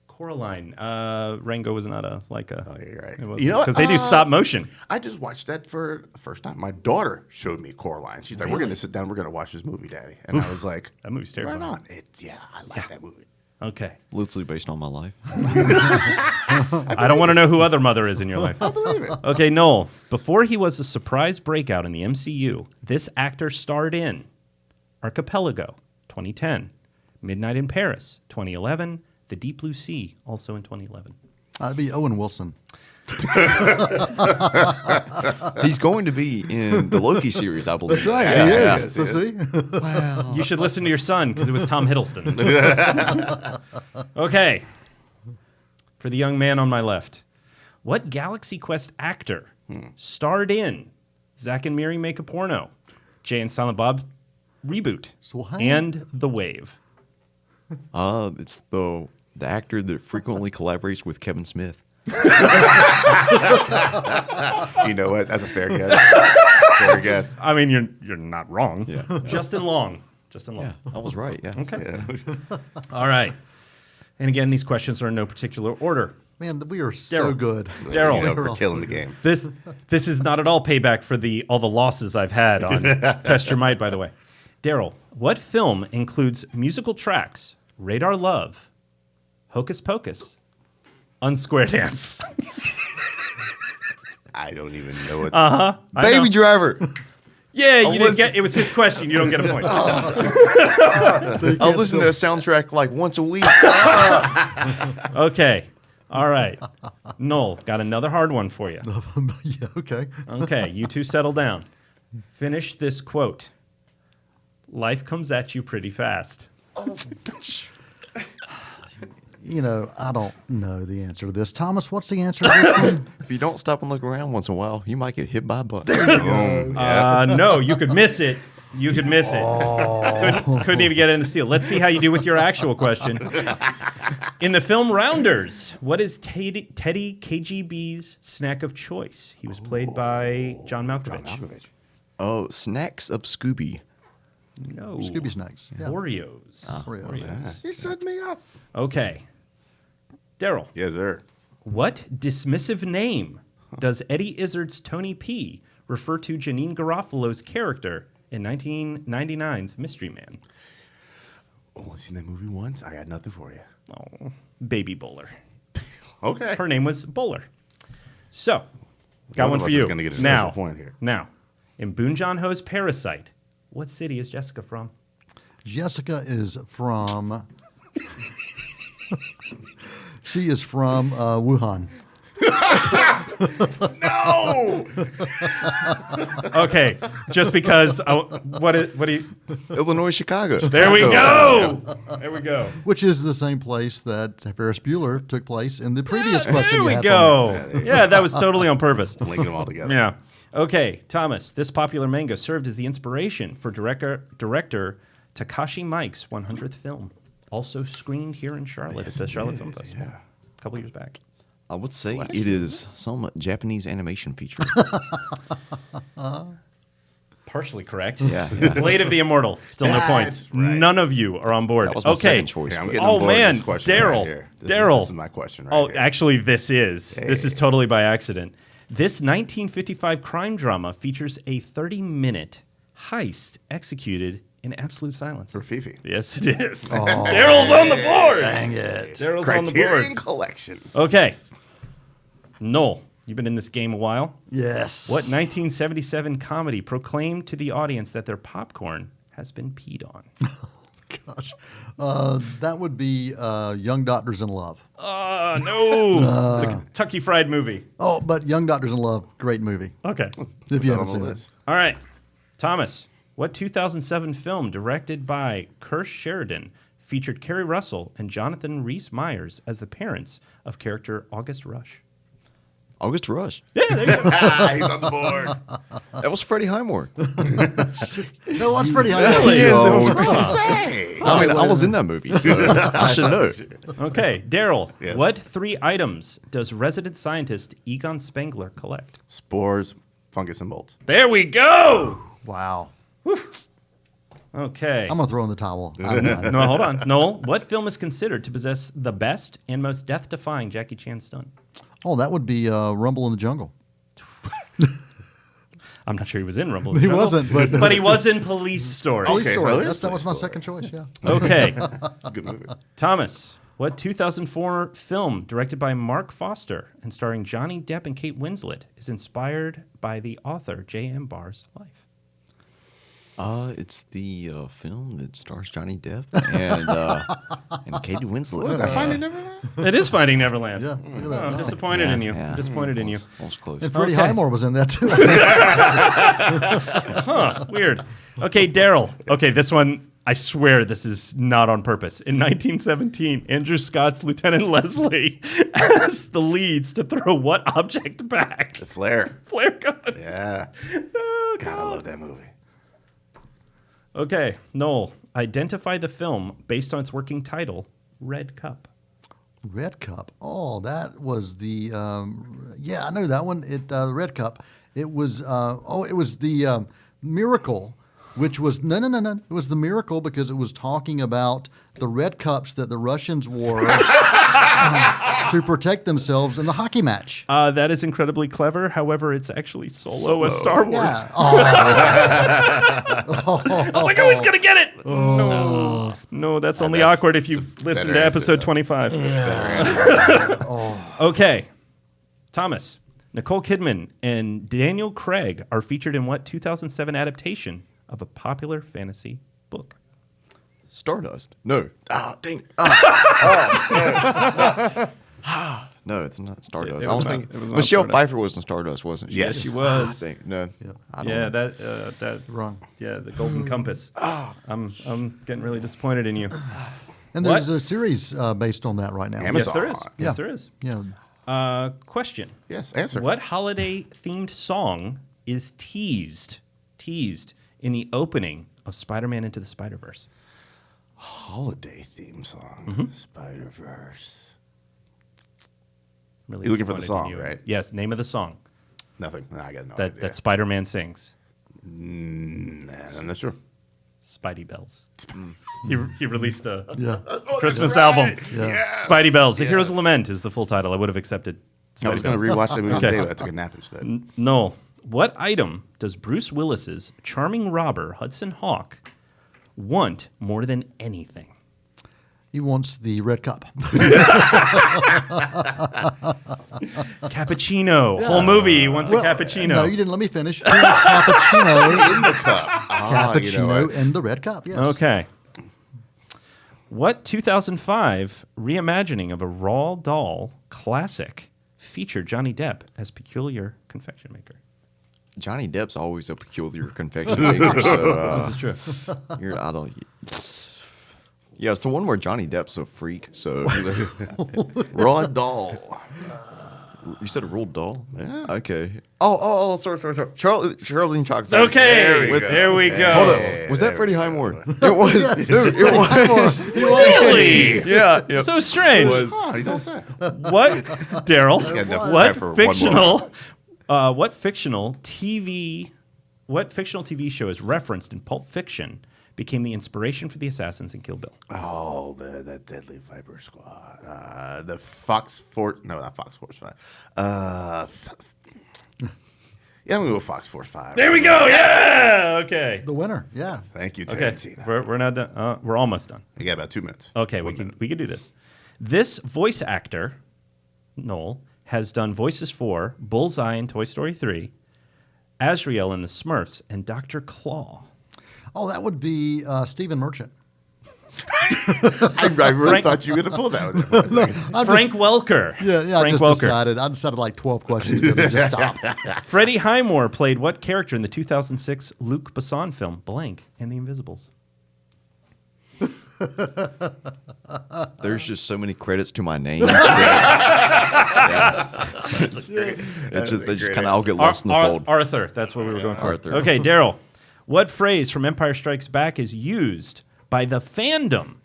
Coraline. Rango was not a Leica. Oh, you're right. It wasn't, You know what? because they do stop motion. I just watched that for the first time. My daughter showed me Coraline. She's like, we're going to sit down. We're going to watch this movie, Daddy. And I was like, That movie's terrifying. right on. Yeah, I like that movie. Okay. Loosely based on my life. I don't want to know who other mother is in your life. I believe it. Okay, Noel. Before he was a surprise breakout in the MCU, this actor starred in Archipelago, 2010, Midnight in Paris, 2011, The Deep Blue Sea, also in 2011. That'd be Owen Wilson. He's going to be in the Loki series, I believe. That's right. Yeah, he yeah. is. So see? You should listen to your son because it was Tom Hiddleston. Okay. For the young man on my left, what Galaxy Quest actor starred in Zack and Miri Make a Porno, Jay and Silent Bob Reboot, Swag. and The Wave? It's the actor that frequently collaborates with Kevin Smith. You know what? That's a fair guess. Fair guess. I mean, you're not wrong. Yeah. Justin Long. Justin Long. Yeah, I was right. Yeah. Okay. All right. And again, these questions are in no particular order. Man, we are so Daryl. good. Daryl. You know, we're killing the game. This is not at all payback for all the losses I've had on Test Your Might, by the way. Daryl, what film includes musical tracks, Radar Love, Hocus Pocus, Unsquare Dance? I don't even know what. I know. Baby Driver. Yeah, you didn't get it. Was his question. You don't get a point. I'll listen to the soundtrack like once a week. Okay. All right. Noel, got another hard one for you. Yeah, okay. Okay, you two settle down. Finish this quote. Life comes at you pretty fast. You know, I don't know the answer to this. Thomas, what's the answer to this one? If you don't stop and look around once in a while, you might get hit by a bus. No, you could miss it. You could miss it. Couldn't even get it in the steal. Let's see how you do with your actual question. In the film Rounders, what is Teddy KGB's snack of choice? He was played by John Malkovich. Oh, Snacks of Scooby. No. Scooby Snacks. Yeah. Oreos. Oreos. He set me up. Okay. Daryl, Yes, sir. what dismissive name does Eddie Izzard's Tony P refer to Janine Garofalo's character in 1999's Mystery Man? Oh, I've seen that movie once. I got nothing for you. Oh, Baby Bowler. Okay. Her name was Bowler. So, got One one of for us you. is gonna get a now, special point here. Now, in Boon John Ho's Parasite, what city is Jessica from? Jessica is from. She is from Wuhan. No! Okay, just because. What do you? Illinois, Chicago. There we go. There we go. Which is the same place that Ferris Bueller took place in the previous question. There you we had go. Yeah, that was totally on purpose. Linking them all together. Yeah. Okay, Thomas. This popular manga served as the inspiration for director Takashi Miike's 100th film, also screened here in Charlotte at the Charlotte Film Festival a couple years back. I would say it is some Japanese animation feature. Partially correct. Yeah, yeah. Blade of the Immortal. Still no points. That's right. None of you are on board. That was my okay. second choice. Yeah, I'm but- getting on board with man, this question right Daryl. here. Daryl. This is my question right Oh, here. actually, this is. This is totally by accident. This 1955 crime drama features a 30-minute heist executed in absolute silence. For Fifi. Yes, it is. Daryl's on the board. Dang it. Daryl's on the Criterion board. Collection. Okay. Noel, you've been in this game a while. Yes. What 1977 comedy proclaimed to the audience that their popcorn has been peed on? Gosh. That would be Young Doctors in Love. No. The Kentucky Fried Movie. Oh, but Young Doctors in Love, great movie. Okay. If you Put that haven't on seen the it. list. All right. Thomas, what 2007 film directed by Kersh Sheridan featured Kerry Russell and Jonathan Rhys Meyers as the parents of character August Rush? August Rush. Yeah, there you go. He's on the board. That was Freddie Highmore. That was pretty high. Really? Say. I mean, I was in that movie, so I should know. Okay, Daryl, Yes. what 3 items does resident scientist Egon Spengler collect? Spores, fungus, and molds. There we go! Wow. Okay. I'm going to throw in the towel. I'm done. No, hold on. Noel, what film is considered to possess the best and most death-defying Jackie Chan stunt? Oh, that would be Rumble in the Jungle. I'm not sure he was in Rumble. in the He Jungle, wasn't, but- but he was in Police Story. Police Okay, so Story. it is That was my Police Story. second choice, yeah. Okay. It's a good movie. Thomas, what 2004 film directed by Mark Foster and starring Johnny Depp and Kate Winslet is inspired by the author J.M. Barr's life? It's the film that stars Johnny Depp and Katie Winslet. What is that? Finding Neverland? It is Finding Neverland. Yeah, look at Oh, that. I'm disappointed in you. Yeah. I'm disappointed in you. Almost close. And Freddie Okay. Highmore was in that, too. Huh, weird. Okay, Daryl. Okay, this one, I swear this is not on purpose. In 1917, Andrew Scott's Lieutenant Leslie asked the leads to throw what object back? The Flare. Flare gun. Yeah. Oh, God, I God. love that movie. Okay, Noel, identify the film based on its working title, Red Cup. Red Cup. Oh, that was the yeah, I know that one. The Red Cup. It was it was the Miracle, which was no. It was the Miracle because it was talking about the red cups that the Russians wore to protect themselves in the hockey match. That is incredibly clever. However, it's actually Solo, a Star Wars. Yeah. Oh, I was like, oh, he's going to get it. No, that's only that's- awkward if it's a you've listened better to answer, episode though. 25. Okay. Thomas, Nicole Kidman and Daniel Craig are featured in what 2007 adaptation of a popular fantasy book? Stardust. No. Dang. No, it's not Stardust. It I was was not- thinking it was not Michelle Stardust. Pfeiffer was in Stardust, wasn't she? Yes, she was. No. I don't Yeah, know. that wrong. yeah, the Golden Compass. I'm getting really disappointed in you. And What? there's a series based on that right now. Amazon. Yes, there is. Yeah. Yes, there is. Yeah. Question. Yes, answer. What holiday-themed song is teased in the opening of Spider-Man Into the Spider-Verse? Holiday theme song. Mm-hmm. Spider-Verse. Really You're looking for the disappointed in song, you. right? Yes, name of the song Nothing. No, I got no that, idea. that Spider-Man sings. Nah, I'm not sure. Spidey Bells. He released a Yeah. Christmas album. Yeah. Spidey Bells. The Hero's Yes. Lament is the full title. I would have accepted. I was Spidey going to Bells. rewatch that movie Okay. today, but I took a nap instead. No. What item does Bruce Willis's charming robber Hudson Hawk want more than anything? He wants the Red Cup. Cappuccino. Whole movie he wants a cappuccino. No, you didn't let me finish. He wants cappuccino. In the cup. Cappuccino in the Red Cup, yes. Okay. What 2005 reimagining of a Roald Dahl classic featured Johnny Depp as peculiar confection maker? Johnny Depp's always a peculiar confection maker. So, This is true. I don't. Yeah, it's the one where Johnny Depp's a freak. So Raw doll. you said a Roald Dahl? Yeah. Okay. Oh, sorry. Charlie Chocolate. Okay. we There go. we Hey. go. Hold Hey, up. Was that there Freddie we go. Highmore? It was. Dude, it was. Really? Yeah. Yep. So strange. Oh, you don't say. What, Daryl? got enough What time for one fictional? What fictional TV show is referenced in Pulp Fiction became the inspiration for the assassins in Kill Bill? Oh, the Deadly Viper Squad. The Fox Force. No, not Fox Force 5. Yeah, I'm going to go Fox Force 5. There we go. Yeah. Okay. The winner, yeah. Thank you, Okay. Tarantino. We're not done. We're almost done. You got about 2 minutes. Okay, we can do this. This voice actor, Noel, has done voices for Bullseye in Toy Story 3, Azrael in The Smurfs, and Dr. Claw. Oh, that would be Stephen Merchant. I really thought you were going to pull that one. Frank Welker. Yeah, I Frank just Welker. I decided like 12 questions ago to just stop. Freddie Highmore played what character in the 2006 Luc Besson film Blank and the Invisibles? There's just so many credits to my name. That's great. They just kind of all get lost in the fold. Arthur. That's what we were going for. Arthur. Okay, Daryl. What phrase from Empire Strikes Back is used by the fandom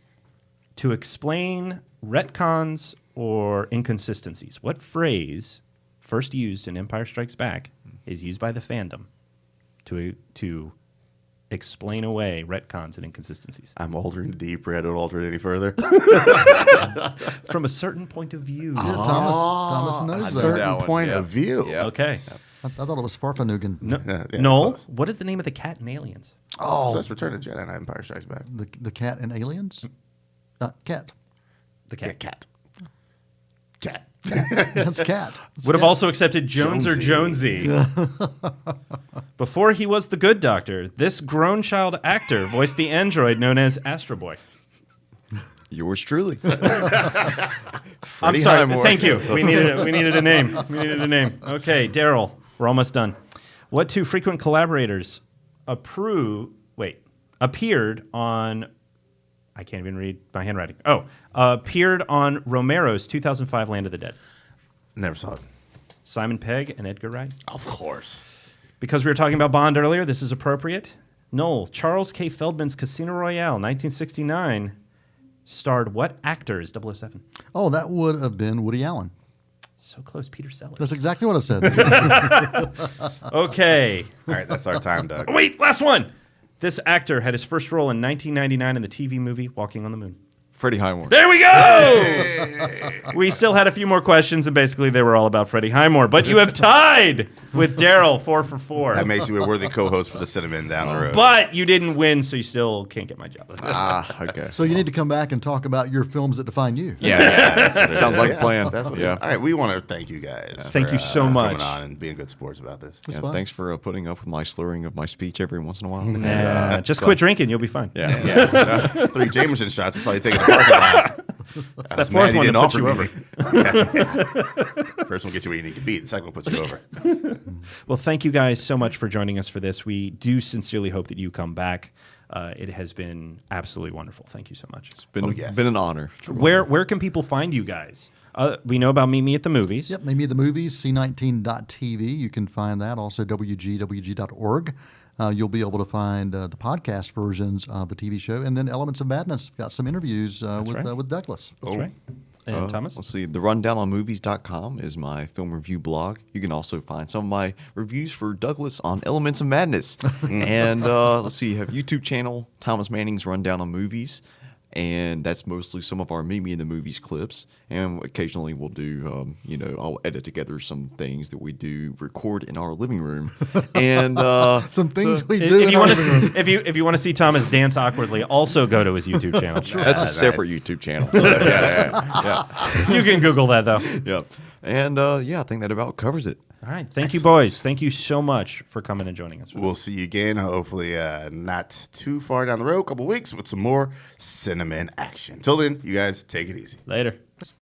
to explain retcons or inconsistencies? What phrase, first used in Empire Strikes Back, is used by the fandom to explain away retcons and inconsistencies? I'm altering deeper. I don't alter it any further. From a certain point of view. Yeah, Thomas knows A that. certain point of view. Yeah. Okay. I thought it was Farfanugan. Noel, close. what is the name of the cat in Aliens? So that's Return of the Jedi, not Empire Strikes Back. The cat in Aliens? Cat. The Yeah, cat. cat. That's cat. It's Would have cat. also accepted Jones or Jonesy. Before he was the good doctor, this grown child actor voiced the android known as Astro Boy. Yours truly. I'm Freddie sorry. Highmore. Thank you. We needed a name. Okay, Daryl, we're almost done. What two frequent collaborators appeared on? I can't even read my handwriting. Appeared on Romero's 2005 Land of the Dead. Never saw it. Simon Pegg and Edgar Wright. Of course. Because we were talking about Bond earlier, this is appropriate. Noel, Charles K. Feldman's Casino Royale, 1969, starred what actor as 007? Oh, that would have been Woody Allen. So close, Peter Sellers. That's exactly what I said. Okay. All right, that's our time, Doug. Wait, last one. This actor had his first role in 1999 in the TV movie Walking on the Moon. Freddie Highmore. There we go! We still had a few more questions, and basically they were all about Freddie Highmore. But you have tied with Daryl 4 for 4. That makes you a worthy co-host for the Cinnamon down the road. But you didn't win, so you still can't get my job. Okay. So you need to come back and talk about your films that define you. Yeah. That's what it Sounds is. like a plan. That's what it Yeah. is. All right, we want to thank you guys. Thank you so much. Coming on and being good sports about this. It's Yeah, fine. thanks for putting up with my slurring of my speech every once in a while. Just quit drinking, you'll be fine. Yeah. Yes. 3 Jameson shots. That's all you take in the parking lot. That was fourth mad he one didn't that puts you offer over. me. First one gets you where you need to be. The second one puts you over. Well, thank you guys so much for joining us for this. We do sincerely hope that you come back. It has been absolutely wonderful. Thank you so much. Been an honor. Where can people find you guys? We know about Meet Me at the Movies. Yep, maybe the movies, c19.tv. You can find that. Also, wgwg.org. You'll be able to find the podcast versions of the TV show. And then Elements of Madness. Got some interviews with Douglas. That's right. And Thomas? Let's see. The rundownonmovies.com is my film review blog. You can also find some of my reviews for Douglas on Elements of Madness. And let's see. You have YouTube channel, Thomas Manning's Rundown on Movies. And that's mostly some of our Meet Me in the Movies clips. And occasionally we'll do, I'll edit together some things that we do record in our living room. And Some things we do. If you want to, if you want to see Thomas dance awkwardly, also go to his YouTube channel. that's a separate YouTube channel. So, yeah. You can Google that though. Yep. And I think that about covers it. All right. Thank you, boys. Thank you so much for coming and joining us. We'll see you again, hopefully not too far down the road, a couple weeks, with some more Cinnamon action. Till then, you guys take it easy. Later.